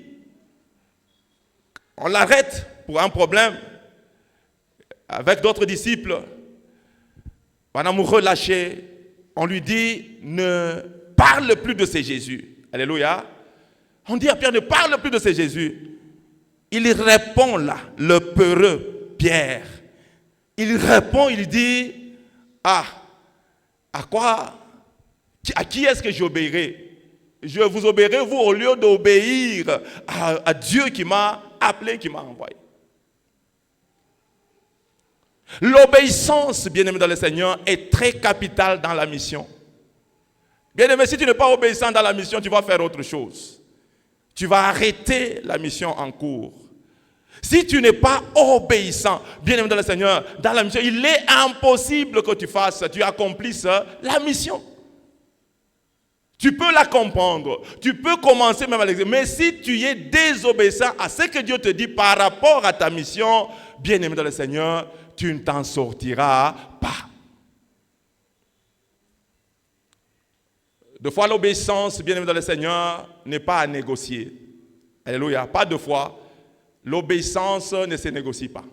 on l'arrête pour un problème avec d'autres disciples. Pendant nous relâcher, on lui dit, ne parle plus de ce Jésus. Alléluia. On dit à Pierre, ne parle plus de ce Jésus. Il répond là, le peureux Pierre. Il répond, il dit, à qui est-ce que j'obéirai? Je vous obéirai, vous, au lieu d'obéir à Dieu qui m'a appelé, qui m'a envoyé. L'obéissance, bien-aimé dans le Seigneur, est très capitale dans la mission. Bien-aimé, si tu n'es pas obéissant dans la mission, tu vas faire autre chose. Tu vas arrêter la mission en cours. Si tu n'es pas obéissant, bien-aimé dans le Seigneur, dans la mission, il est impossible que tu accomplisses la mission. Tu peux la comprendre, tu peux commencer même à l'exécuter, mais si tu es désobéissant à ce que Dieu te dit par rapport à ta mission, bien-aimé dans le Seigneur, tu ne t'en sortiras pas. Deux fois, l'obéissance, bien-aimé dans le Seigneur, n'est pas à négocier. Alléluia, pas deux fois. L'obéissance ne se négocie pas.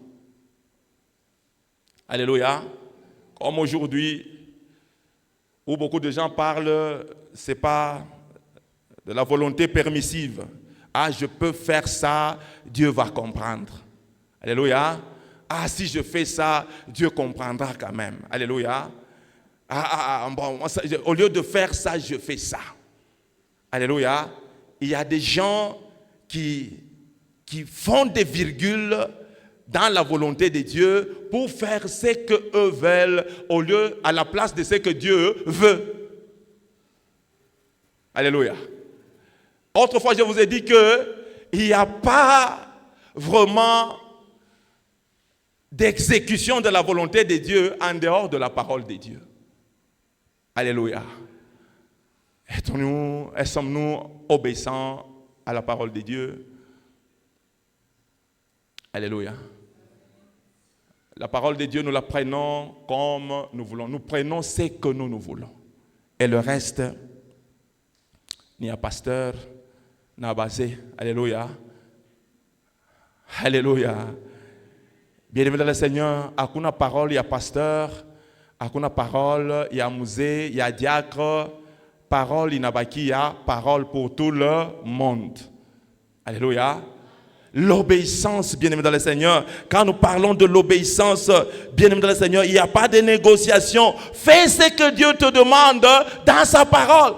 Alléluia. Comme aujourd'hui, où beaucoup de gens parlent, ce n'est pas de la volonté permissive. Ah, je peux faire ça, Dieu va comprendre. Alléluia. Ah, si je fais ça, Dieu comprendra quand même. Alléluia. Au lieu de faire ça, je fais ça. Alléluia. Il y a des gens qui font des virgules dans la volonté de Dieu pour faire ce qu'eux veulent à la place de ce que Dieu veut. Alléluia. Autrefois, je vous ai dit qu'il n'y a pas vraiment d'exécution de la volonté de Dieu en dehors de la parole de Dieu. Alléluia. Sommes-nous obéissants à la parole de Dieu? Alléluia. La parole de Dieu, nous la prenons comme nous voulons. Nous prenons ce que nous voulons. Et le reste, ni à pasteur, ni à basé. Alléluia. Alléluia. Bien-aimé dans le Seigneur, hakuna parole, il y a pasteur. Hakuna parole, il y a musée, il y a diacre. Parole, inabaki, il y a parole pour tout le monde. Alléluia. L'obéissance, bien-aimé dans le Seigneur. Quand nous parlons de l'obéissance, bien-aimé dans le Seigneur, il n'y a pas de négociation. Fais ce que Dieu te demande dans sa parole.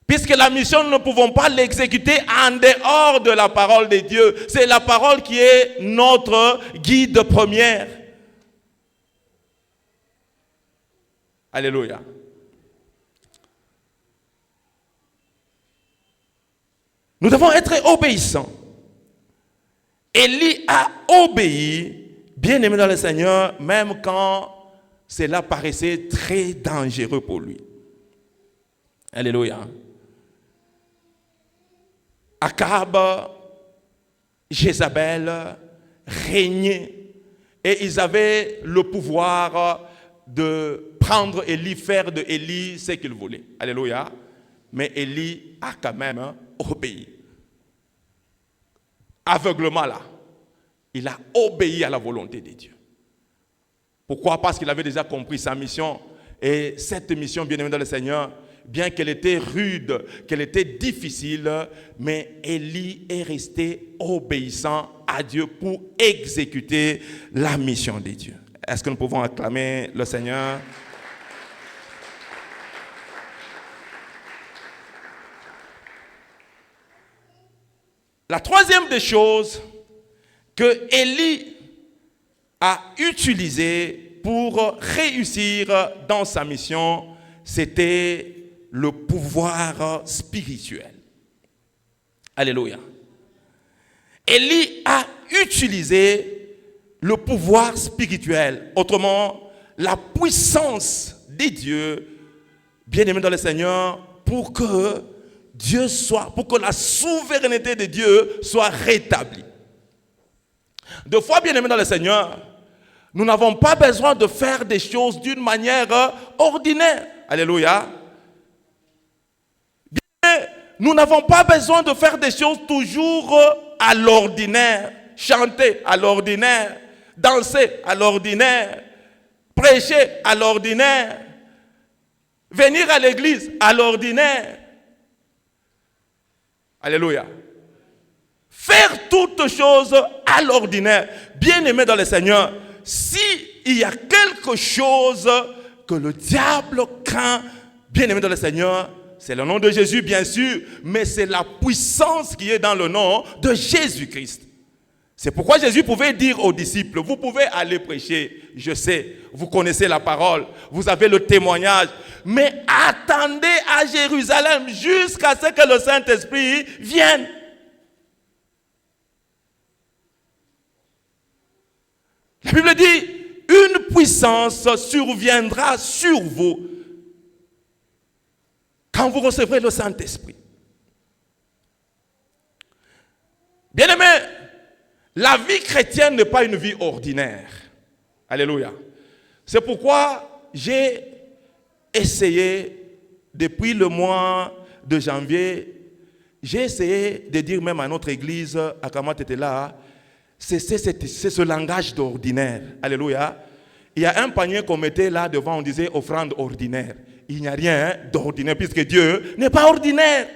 Puisque la mission, nous ne pouvons pas l'exécuter en dehors de la parole de Dieu. C'est la parole qui est notre guide première. Alléluia. Nous devons être obéissants. Élie a obéi, bien aimé dans le Seigneur, même quand cela paraissait très dangereux pour lui. Alléluia. Akab, Jézabel régnaient et ils avaient le pouvoir de prendre Élie, faire de Élie ce qu'ils voulaient. Alléluia. Mais Élie a quand même obéi. Aveuglement là. Il a obéi à la volonté de Dieu. Pourquoi? Parce qu'il avait déjà compris sa mission. Et cette mission, bien aimé dans le Seigneur, bien qu'elle était rude, qu'elle était difficile, mais Élie est resté obéissant à Dieu pour exécuter la mission de Dieu. Est-ce que nous pouvons acclamer le Seigneur? La troisième des choses que Élie a utilisées pour réussir dans sa mission, c'était le pouvoir spirituel. Alléluia. Élie a utilisé le pouvoir spirituel, autrement, la puissance de Dieu, bien-aimé dans le Seigneur, pour que la souveraineté de Dieu soit rétablie. Deux fois, bien-aimés dans le Seigneur, nous n'avons pas besoin de faire des choses d'une manière ordinaire. Alléluia. Bien, nous n'avons pas besoin de faire des choses toujours à l'ordinaire. Chanter à l'ordinaire, danser à l'ordinaire, prêcher à l'ordinaire, venir à l'église à l'ordinaire. Alléluia. Faire toutes choses à l'ordinaire. Bien-aimé dans le Seigneur, s'il y a quelque chose que le diable craint, bien-aimé dans le Seigneur, c'est le nom de Jésus, bien sûr, mais c'est la puissance qui est dans le nom de Jésus-Christ. C'est pourquoi Jésus pouvait dire aux disciples, vous pouvez aller prêcher, je sais, vous connaissez la parole, vous avez le témoignage, mais attendez à Jérusalem jusqu'à ce que le Saint-Esprit vienne. Bible dit, une puissance surviendra sur vous quand vous recevrez le Saint-Esprit. Bien-aimés, la vie chrétienne n'est pas une vie ordinaire. Alléluia. C'est pourquoi j'ai essayé, depuis le mois de janvier, j'ai essayé de dire même à notre église, à Kamat était là, c'est ce langage d'ordinaire. Alléluia. Il y a un panier qu'on mettait là devant, on disait offrande ordinaire. Il n'y a rien d'ordinaire puisque Dieu n'est pas ordinaire.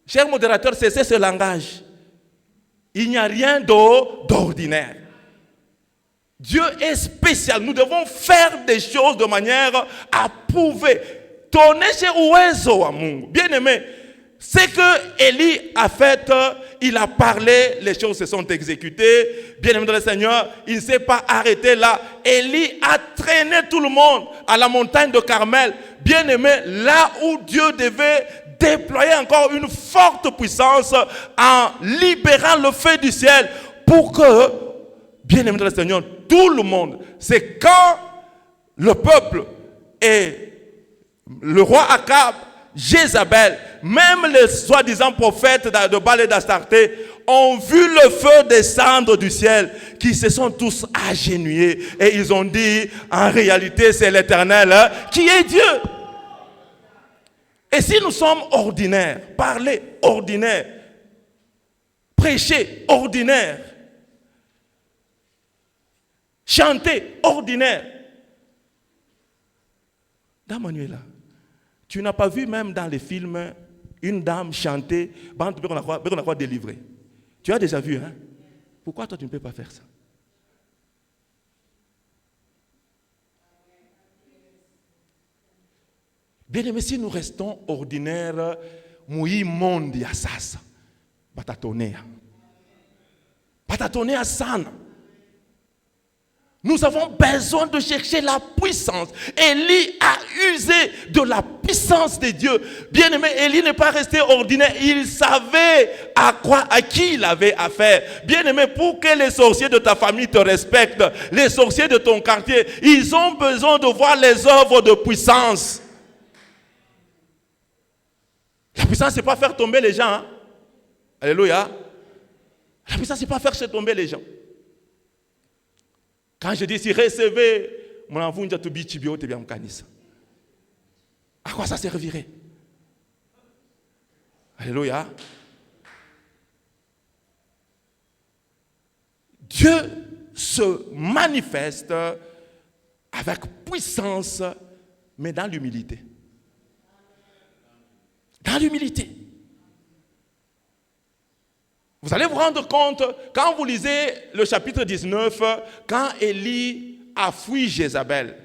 Cher modérateur, c'est ce langage. Il n'y a rien d'ordinaire. Dieu est spécial. Nous devons faire des choses de manière approuvée. Toneshe uwezo wa Mungu. Bien aimé, ce que Élie a fait, il a parlé, les choses se sont exécutées. Bien aimé dans le Seigneur, il ne s'est pas arrêté là. Élie a traîné tout le monde à la montagne de Carmel. Bien aimé, là où Dieu devait déployer encore une forte puissance en libérant le feu du ciel pour que, bien aimé dans le Seigneur, tout le monde, c'est quand le peuple et le roi Akab, Jézabel, même les soi-disant prophètes de Baal et d'Astarté ont vu le feu descendre du ciel, qui se sont tous agenouillés et ils ont dit, en réalité c'est l'Éternel qui est Dieu. Et si nous sommes ordinaires, parler ordinaire, prêcher ordinaire, chanter ordinaire, Dame Manuela, tu n'as pas vu même dans les films une dame chanter, on a quoi délivrer. Tu as déjà vu, hein? Pourquoi toi tu ne peux pas faire ça? Bien aimé, si nous restons ordinaires, mouille monde ya sasa, patatonea sana. Nous avons besoin de chercher la puissance. Élie a usé de la puissance de Dieu. Bien aimé, Élie n'est pas resté ordinaire. Il savait à qui il avait affaire. Bien aimé, pour que les sorciers de ta famille te respectent, les sorciers de ton quartier, ils ont besoin de voir les œuvres de puissance. La puissance, ce n'est pas faire tomber les gens. Hein? Alléluia. La puissance, ce n'est pas faire tomber les gens. Quand je dis si recevez, à quoi ça servirait? Alléluia. Dieu se manifeste avec puissance, mais dans l'humilité. Dans l'humilité. Vous allez vous rendre compte, quand vous lisez le chapitre 19, quand Élie a fui Jézabel.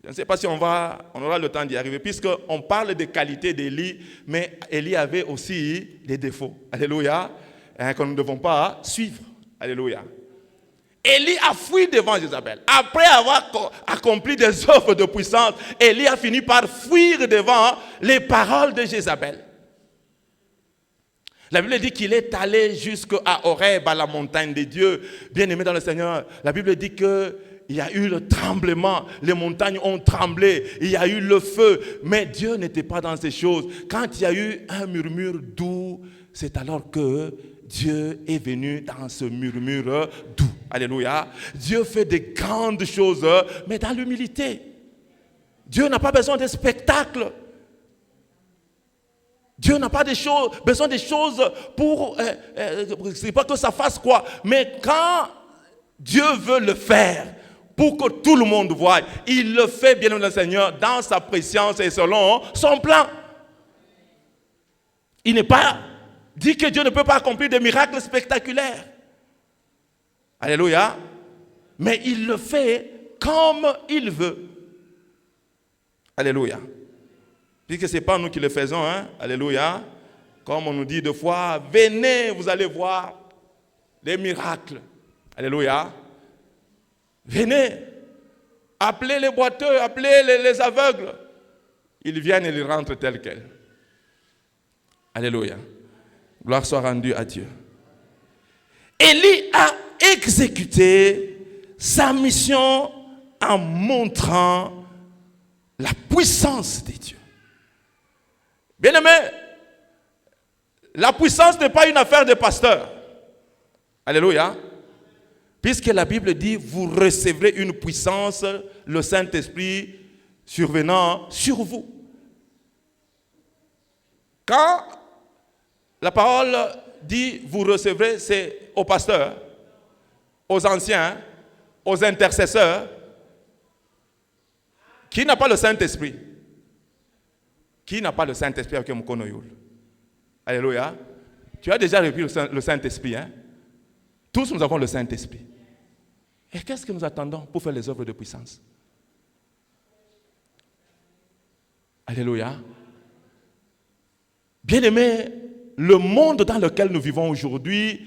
Je ne sais pas si on aura le temps d'y arriver, puisqu'on parle des qualités d'Élie, mais Élie avait aussi des défauts. Alléluia. Que nous ne devons pas suivre. Alléluia. Élie a fui devant Jézabel. Après avoir accompli des œuvres de puissance, Élie a fini par fuir devant les paroles de Jézabel. La Bible dit qu'il est allé jusqu'à Horeb, à la montagne de Dieu. Bien aimé dans le Seigneur, la Bible dit qu'il y a eu le tremblement, les montagnes ont tremblé, il y a eu le feu, mais Dieu n'était pas dans ces choses. Quand il y a eu un murmure doux, c'est alors que Dieu est venu dans ce murmure doux. Alléluia. Dieu fait des grandes choses, mais dans l'humilité. Dieu n'a pas besoin de spectacles. Dieu n'a pas besoin de choses pour c'est pas que ça fasse quoi. Mais quand Dieu veut le faire pour que tout le monde voie, il le fait, bien aimé le Seigneur, dans sa préscience et selon son plan. Il n'est pas dit que Dieu ne peut pas accomplir des miracles spectaculaires. Alléluia. Mais il le fait comme il veut. Alléluia. Puisque ce n'est pas nous qui le faisons, hein? Alléluia. Comme on nous dit deux fois, venez, vous allez voir les miracles. Alléluia. Venez. Appelez les boiteux, appelez les aveugles. Ils viennent et ils rentrent tels quels. Alléluia. Gloire soit rendue à Dieu. Élie a exécuté sa mission en montrant la puissance de Dieu. Bien-aimé, la puissance n'est pas une affaire de pasteur. Alléluia. Puisque la Bible dit, vous recevrez une puissance, le Saint-Esprit survenant sur vous. Quand la parole dit, vous recevrez, c'est aux pasteurs, aux anciens, aux intercesseurs. Qui n'a pas le Saint-Esprit? Qui n'a pas le Saint-Esprit avec Mkonoyoul? Alléluia. Tu as déjà reçu le Saint-Esprit, hein? Tous nous avons le Saint-Esprit. Et qu'est-ce que nous attendons pour faire les œuvres de puissance? Alléluia. Bien-aimés, le monde dans lequel nous vivons aujourd'hui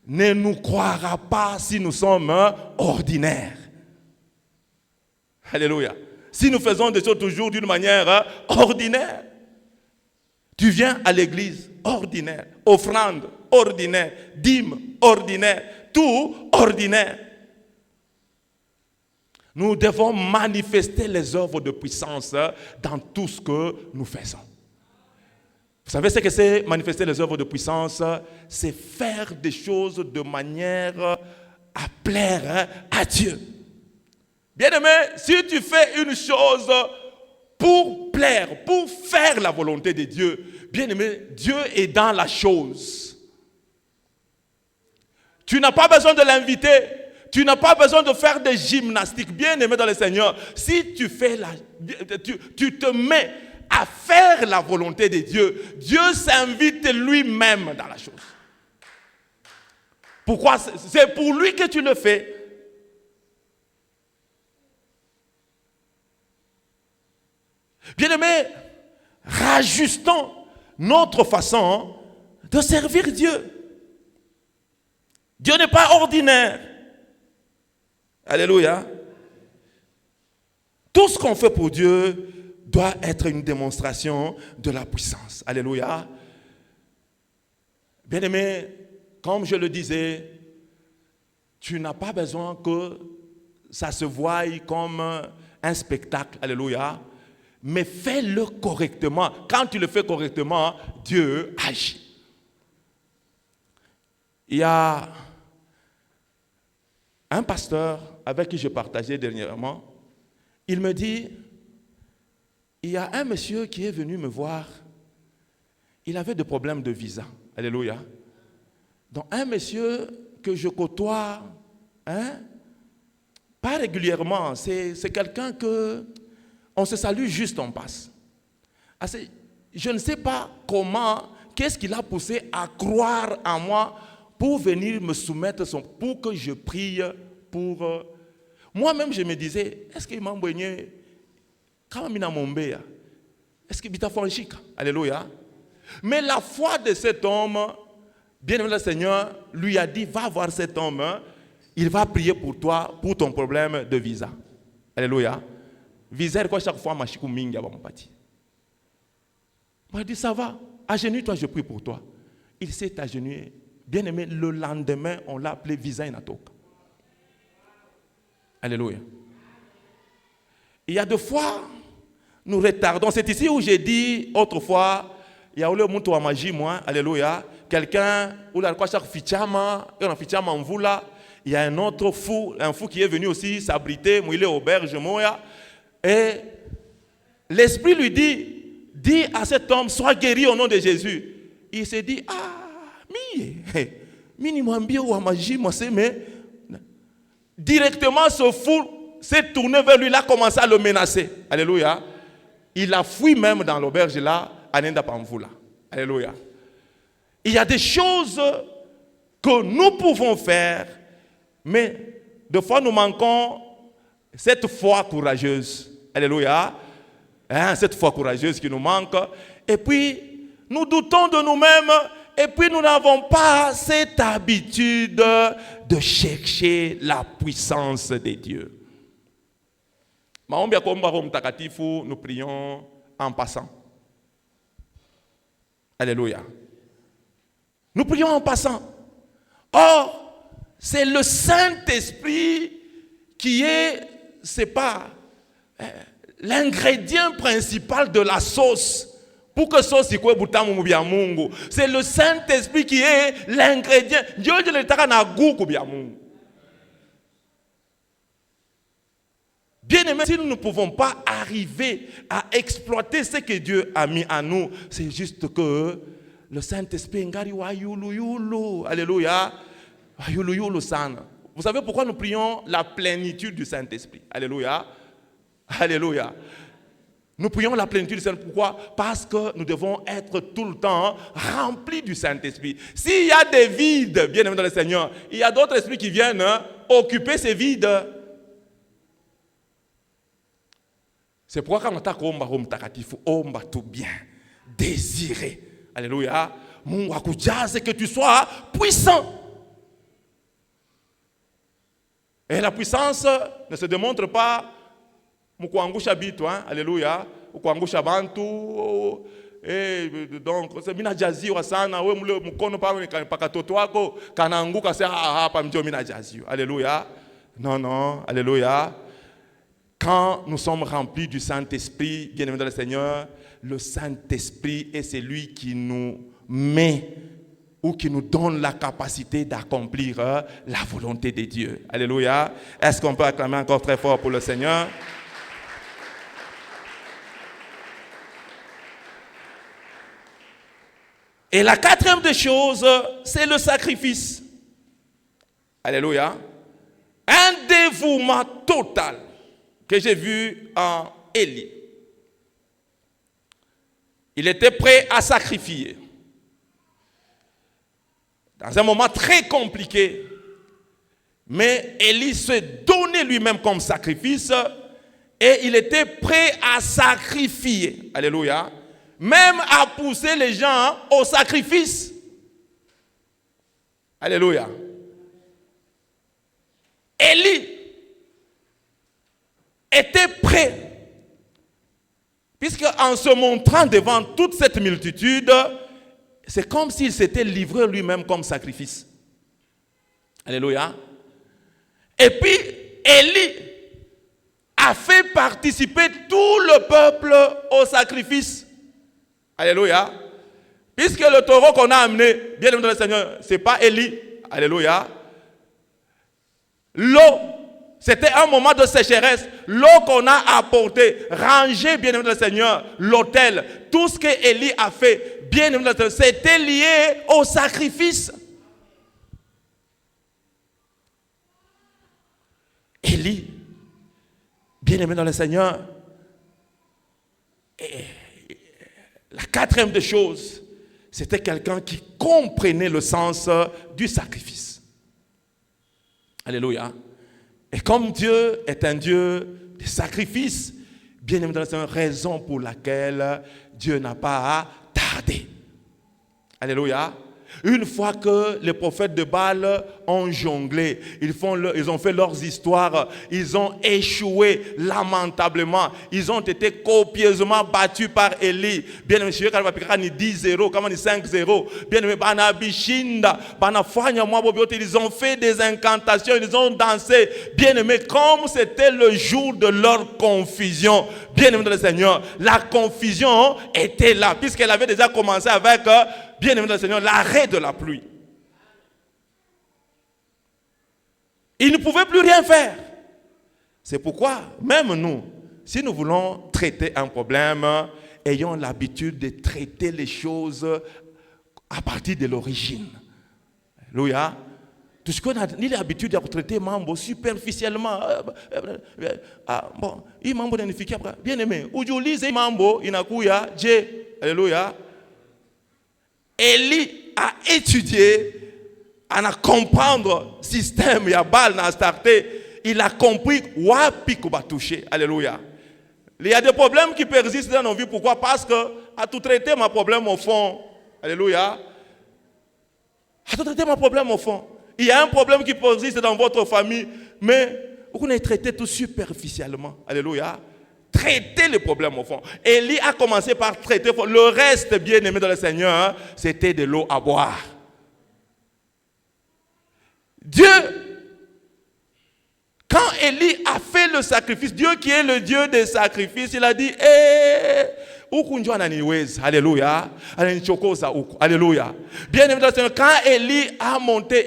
ne nous croira pas si nous sommes ordinaires. Alléluia. Si nous faisons des choses toujours d'une manière ordinaire. Tu viens à l'église, ordinaire. Offrande, ordinaire. Dîme, ordinaire. Tout ordinaire. Nous devons manifester les œuvres de puissance dans tout ce que nous faisons. Vous savez ce que c'est manifester les œuvres de puissance? C'est faire des choses de manière à plaire à Dieu. Bien-aimé, si tu fais une chose pour plaire, pour faire la volonté de Dieu, bien-aimé, Dieu est dans la chose. Tu n'as pas besoin de l'inviter. Tu n'as pas besoin de faire des gymnastiques. Bien-aimé dans le Seigneur, si tu fais tu te mets à faire la volonté de Dieu, Dieu s'invite lui-même dans la chose. Pourquoi? C'est pour lui que tu le fais. Bien-aimés, rajustons notre façon de servir Dieu. Dieu n'est pas ordinaire. Alléluia. Tout ce qu'on fait pour Dieu doit être une démonstration de la puissance. Alléluia. Bien-aimé, comme je le disais, tu n'as pas besoin que ça se voie comme un spectacle. Alléluia. Mais fais-le correctement. Quand tu le fais correctement, Dieu agit. Il y a un pasteur avec qui je partageais dernièrement. Il me dit, il y a un monsieur qui est venu me voir. Il avait des problèmes de visa. Alléluia. Donc un monsieur que je côtoie, pas régulièrement, c'est quelqu'un que on se salue juste, on passe. Je ne sais pas comment, qu'est-ce qui l'a poussé à croire en moi pour venir me soumettre, pour que je prie pour... Moi-même, je me disais, est-ce qu'il m'a envoyé quand il m'a monté? Est-ce qu'il m'a franchi? Alléluia. Mais la foi de cet homme, bien aimé le Seigneur, lui a dit, va voir cet homme, il va prier pour toi, pour ton problème de visa. Alléluia. Visa, quoi, chaque fois, je suis moi, dit, ça va, agenouille-toi, je prie pour toi. Il s'est agenouillé. Bien aimé, le lendemain, on l'a appelé Visa Inatok. Alléluia. Il y a des fois, nous retardons. C'est ici où j'ai dit autrefois, il y a eu le monde à magie, moi, alléluia. Quelqu'un, où la chaque fichama, et on a fichama en vous là. Il y a un autre fou, qui est venu aussi s'abriter, il est auberge, moi. Et l'esprit lui dit, dis à cet homme, sois guéri au nom de Jésus. Il s'est dit, directement ce fou s'est tourné vers lui, il a commencé à le menacer. Alléluia. Il a fui même dans l'auberge là, à Nenda Pamvula. Alléluia. Il y a des choses que nous pouvons faire, mais des fois nous manquons cette foi courageuse. Alléluia. Cette foi courageuse qui nous manque. Et puis, nous doutons de nous-mêmes. Et puis, nous n'avons pas cette habitude de chercher la puissance de Dieu. Nous prions en passant. Alléluia. Nous prions en passant. Or, c'est le Saint-Esprit qui est, c'est pas l'ingrédient principal de la sauce. Pour que sauce c'est le Saint-Esprit qui est l'ingrédient. Dieu le tara na goût bien aimé, si nous ne pouvons pas arriver à exploiter ce que Dieu a mis à nous, c'est juste que le Saint-Esprit ngari wa yulu yulu. Alléluia. Wa yulu yulu sana. Vous savez pourquoi nous prions la plénitude du Saint-Esprit? Alléluia. Alléluia. Nous prions la plénitude du Saint-Esprit. Pourquoi? Parce que nous devons être tout le temps remplis du Saint-Esprit. S'il y a des vides, bien aimé dans le Seigneur, il y a d'autres esprits qui viennent occuper ces vides. C'est pourquoi quand on t'a tout bien, désiré. Alléluia. Mon wakuja, c'est que tu sois puissant. Et la puissance ne se démontre pas mukuangusha bitu, alléluia, ukuangusha bantu, donc c'est mina jazi wa sana, we mule mkono pa pakatoto wako kanaanguka sasa hapa mjo mina jazi. Alléluia. Non non, alléluia. Quand nous sommes remplis du Saint-Esprit, bien-aimés dans le Seigneur, le Saint-Esprit est celui qui nous met ou qui nous donne la capacité d'accomplir la volonté de Dieu. Alléluia. Est-ce qu'on peut acclamer encore très fort pour le Seigneur? Et la quatrième des choses, c'est le sacrifice. Alléluia. Un dévouement total que j'ai vu en Élie. Il était prêt à sacrifier. Dans un moment très compliqué, mais Élie se donnait lui-même comme sacrifice et il était prêt à sacrifier. Alléluia. Même à pousser les gens au sacrifice. Alléluia. Élie était prêt, puisque en se montrant devant toute cette multitude, c'est comme s'il s'était livré lui-même comme sacrifice. Alléluia. Et puis, Élie a fait participer tout le peuple au sacrifice. Alléluia. Puisque le taureau qu'on a amené, bien aimé dans le Seigneur, ce n'est pas Élie. Alléluia. L'eau, c'était un moment de sécheresse. L'eau qu'on a apportée, rangée, bien aimé dans le Seigneur, l'autel, tout ce que Élie a fait, bien aimé dans le Seigneur, c'était lié au sacrifice. Élie, bien aimé dans le Seigneur, la quatrième des choses, c'était quelqu'un qui comprenait le sens du sacrifice. Alléluia. Et comme Dieu est un Dieu de sacrifice, bien aimé dans le Seigneur, raison pour laquelle Dieu n'a pas tardé. Alléluia. Une fois que les prophètes de Baal ont jonglé, ils ont fait leurs histoires, ils ont échoué lamentablement, ils ont été copieusement battus par Élie. Bien aimé, 10-0, comment 5-0. Bien aimé, ils ont fait des incantations, ils ont dansé. Bien aimé, comme c'était le jour de leur confusion. Bien aimé dans le Seigneur, la confusion était là, puisqu'elle avait déjà commencé avec, bien aimé dans le Seigneur, l'arrêt de la pluie. Ils ne pouvaient plus rien faire. C'est pourquoi, même nous, si nous voulons traiter un problème, ayons l'habitude de traiter les choses à partir de l'origine. Alléluia. Tout ce qu'on a ni l'habitude de traiter mambo superficiellement. Bon, il mambo n'unifique pas. Bien aimé, ujulize mambo inakuya je. Alléluia. Élie a étudié, à comprendre le système, il y a Baal n'a starté, il a compris wapi kuba toucher. Alléluia. Il y a des problèmes qui persistent dans nos vies. Pourquoi? Parce que à tout traiter mon problème au fond. Alléluia. À tout traiter mon problème au fond. Il y a un problème qui persiste dans votre famille, mais vous avez traité tout superficiellement. Alléluia. Traiter les problèmes au fond. Élie a commencé par traiter le reste, bien aimé dans le Seigneur, c'était de l'eau à boire. Dieu, quand Élie a fait le sacrifice, Dieu qui est le Dieu des sacrifices, il a dit, alléluia, alléluia. Bien évidemment, quand Élie a monté,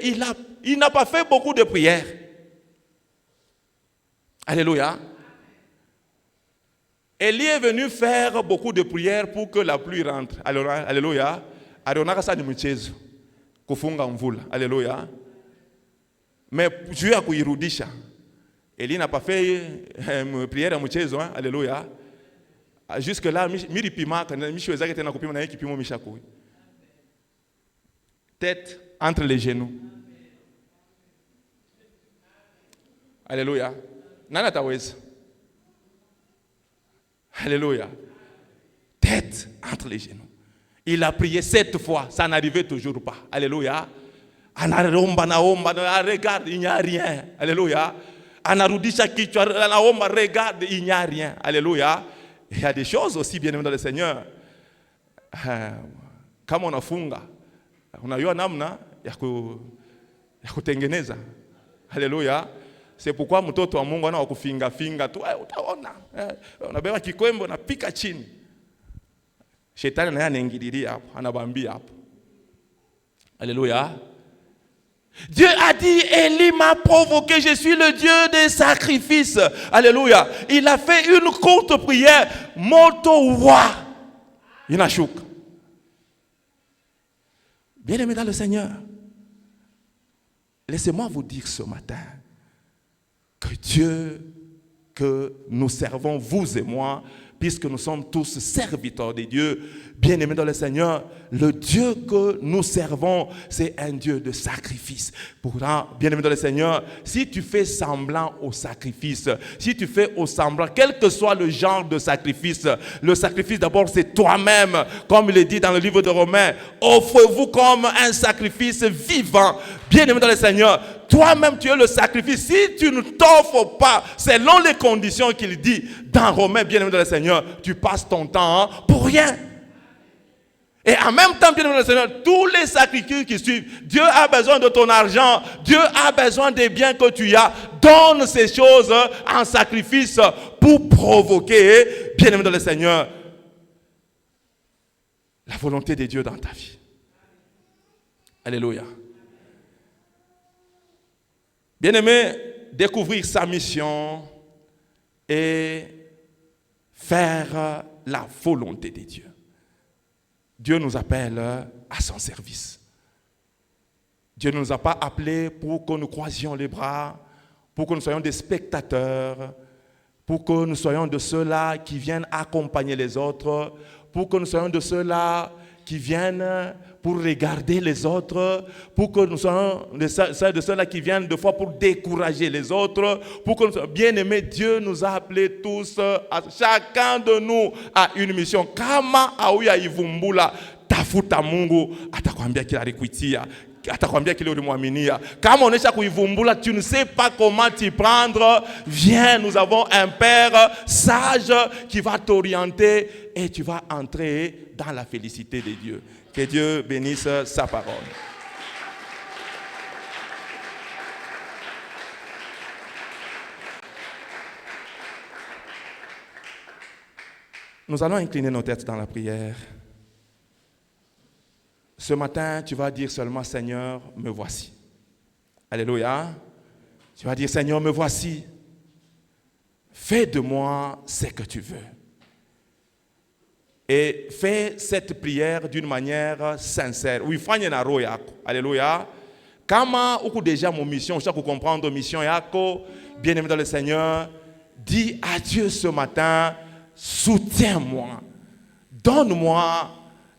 il n'a pas fait beaucoup de prières. Alléluia. Élie est venu faire beaucoup de prières pour que la pluie rentre. Alléluia. Alléluia. Mais Dieu a kuirudisha. Élie n'a pas fait prière à mchezo. Alléluia. Jusque là, tête entre les genoux. Alléluia. Nana tawez. Alléluia. Tête entre les genoux. Il a prié 7 fois, ça n'arrivait toujours pas. Alléluia. Regarde, il n'y a rien. Alléluia. Regarde, il n'y a rien. Alléluia. Il y a des choses aussi bien aimées dans le Seigneur. Kama unafunga, unajua namna ya kutengeneza. Alléluia. C'est pourquoi mtoto wa Mungu ana kufinga finga tu, utaona. Unabeba kikwembe unapika chini. Shetani naye anaingililia hapo, anabambia hapo. Alléluia. Dieu a dit, Élie m'a provoqué, je suis le Dieu des sacrifices. Alléluia. Il a fait une courte prière. Moto wa. Inashuka. Bien aimé dans le Seigneur, laissez-moi vous dire ce matin que Dieu que nous servons, vous et moi, puisque nous sommes tous serviteurs de Dieu, bien-aimés dans le Seigneur, le Dieu que nous servons, c'est un Dieu de sacrifice. Pourtant, bien-aimés dans le Seigneur, si tu fais semblant au sacrifice, si tu fais au semblant, quel que soit le genre de sacrifice, le sacrifice d'abord c'est toi-même, comme il est dit dans le livre de Romains, offrez-vous comme un sacrifice vivant. Bien-aimés dans le Seigneur, toi-même tu es le sacrifice. Si tu ne t'offres pas selon les conditions qu'il dit dans Romains, bien-aimé dans le Seigneur, tu passes ton temps pour rien. Et en même temps, bien-aimé dans le Seigneur, tous les sacrifices qui suivent, Dieu a besoin de ton argent, Dieu a besoin des biens que tu as. Donne ces choses en sacrifice pour provoquer, bien-aimé dans le Seigneur, la volonté de Dieu dans ta vie. Alléluia. Bien-aimé, découvrir sa mission et faire la volonté de Dieu. Dieu nous appelle à son service. Dieu ne nous a pas appelés pour que nous croisions les bras, pour que nous soyons des spectateurs, pour que nous soyons de ceux-là qui viennent accompagner les autres, pour que nous soyons de ceux-là qui viennent pour regarder les autres, pour que nous soyons de ceux-là qui viennent de fois pour décourager les autres, pour que nous soyons bien-aimés. Dieu nous a appelés tous, chacun de nous a une mission. Kama auya ivumbula, tafuta Mungu, atakwambia kila rikuitia, atakwambia kile ulimwaminia. Kama unesha kuivumbula, tu ne sais pas comment t'y prendre, viens, nous avons un Père sage qui va t'orienter et tu vas entrer dans la félicité de Dieu. Que Dieu bénisse sa parole. Nous allons incliner nos têtes dans la prière. Ce matin, tu vas dire seulement, Seigneur, me voici. Alléluia. Tu vas dire, Seigneur, me voici. Fais de moi ce que tu veux. Et fais cette prière d'une manière sincère. Oui, fanye na roho yako. Alléluia. Kama uko déjà mon mission, je dois comprendre mission yako, bien-aimé dans le Seigneur, dis à Dieu ce matin, soutiens-moi. Donne-moi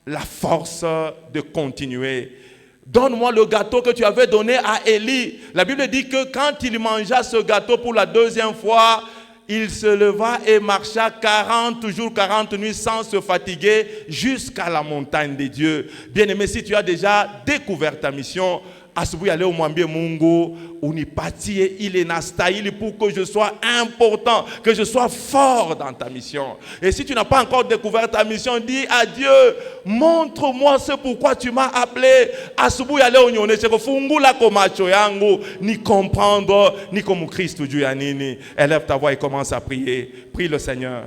la force de continuer. Donne-moi le gâteau que tu avais donné à Élie. La Bible dit que quand il mangea ce gâteau pour la deuxième fois, il se leva et marcha 40 jours, 40 nuits sans se fatiguer jusqu'à la montagne de Dieu. Bien-aimé, si tu as déjà découvert ta mission, asubuhi ya leo mwambie Mungu unipatie ile nastahili pour que je sois important, que je sois fort dans ta mission. Et si tu n'as pas encore découvert ta mission, dis à Dieu, montre-moi ce pourquoi tu m'as appelé. Asubuhi ya leo nionyeshe kufungula kwa macho yangu ni comprendre ni comme Christ juu ya nini. Élève ta voix et commence à prier. Prie le Seigneur.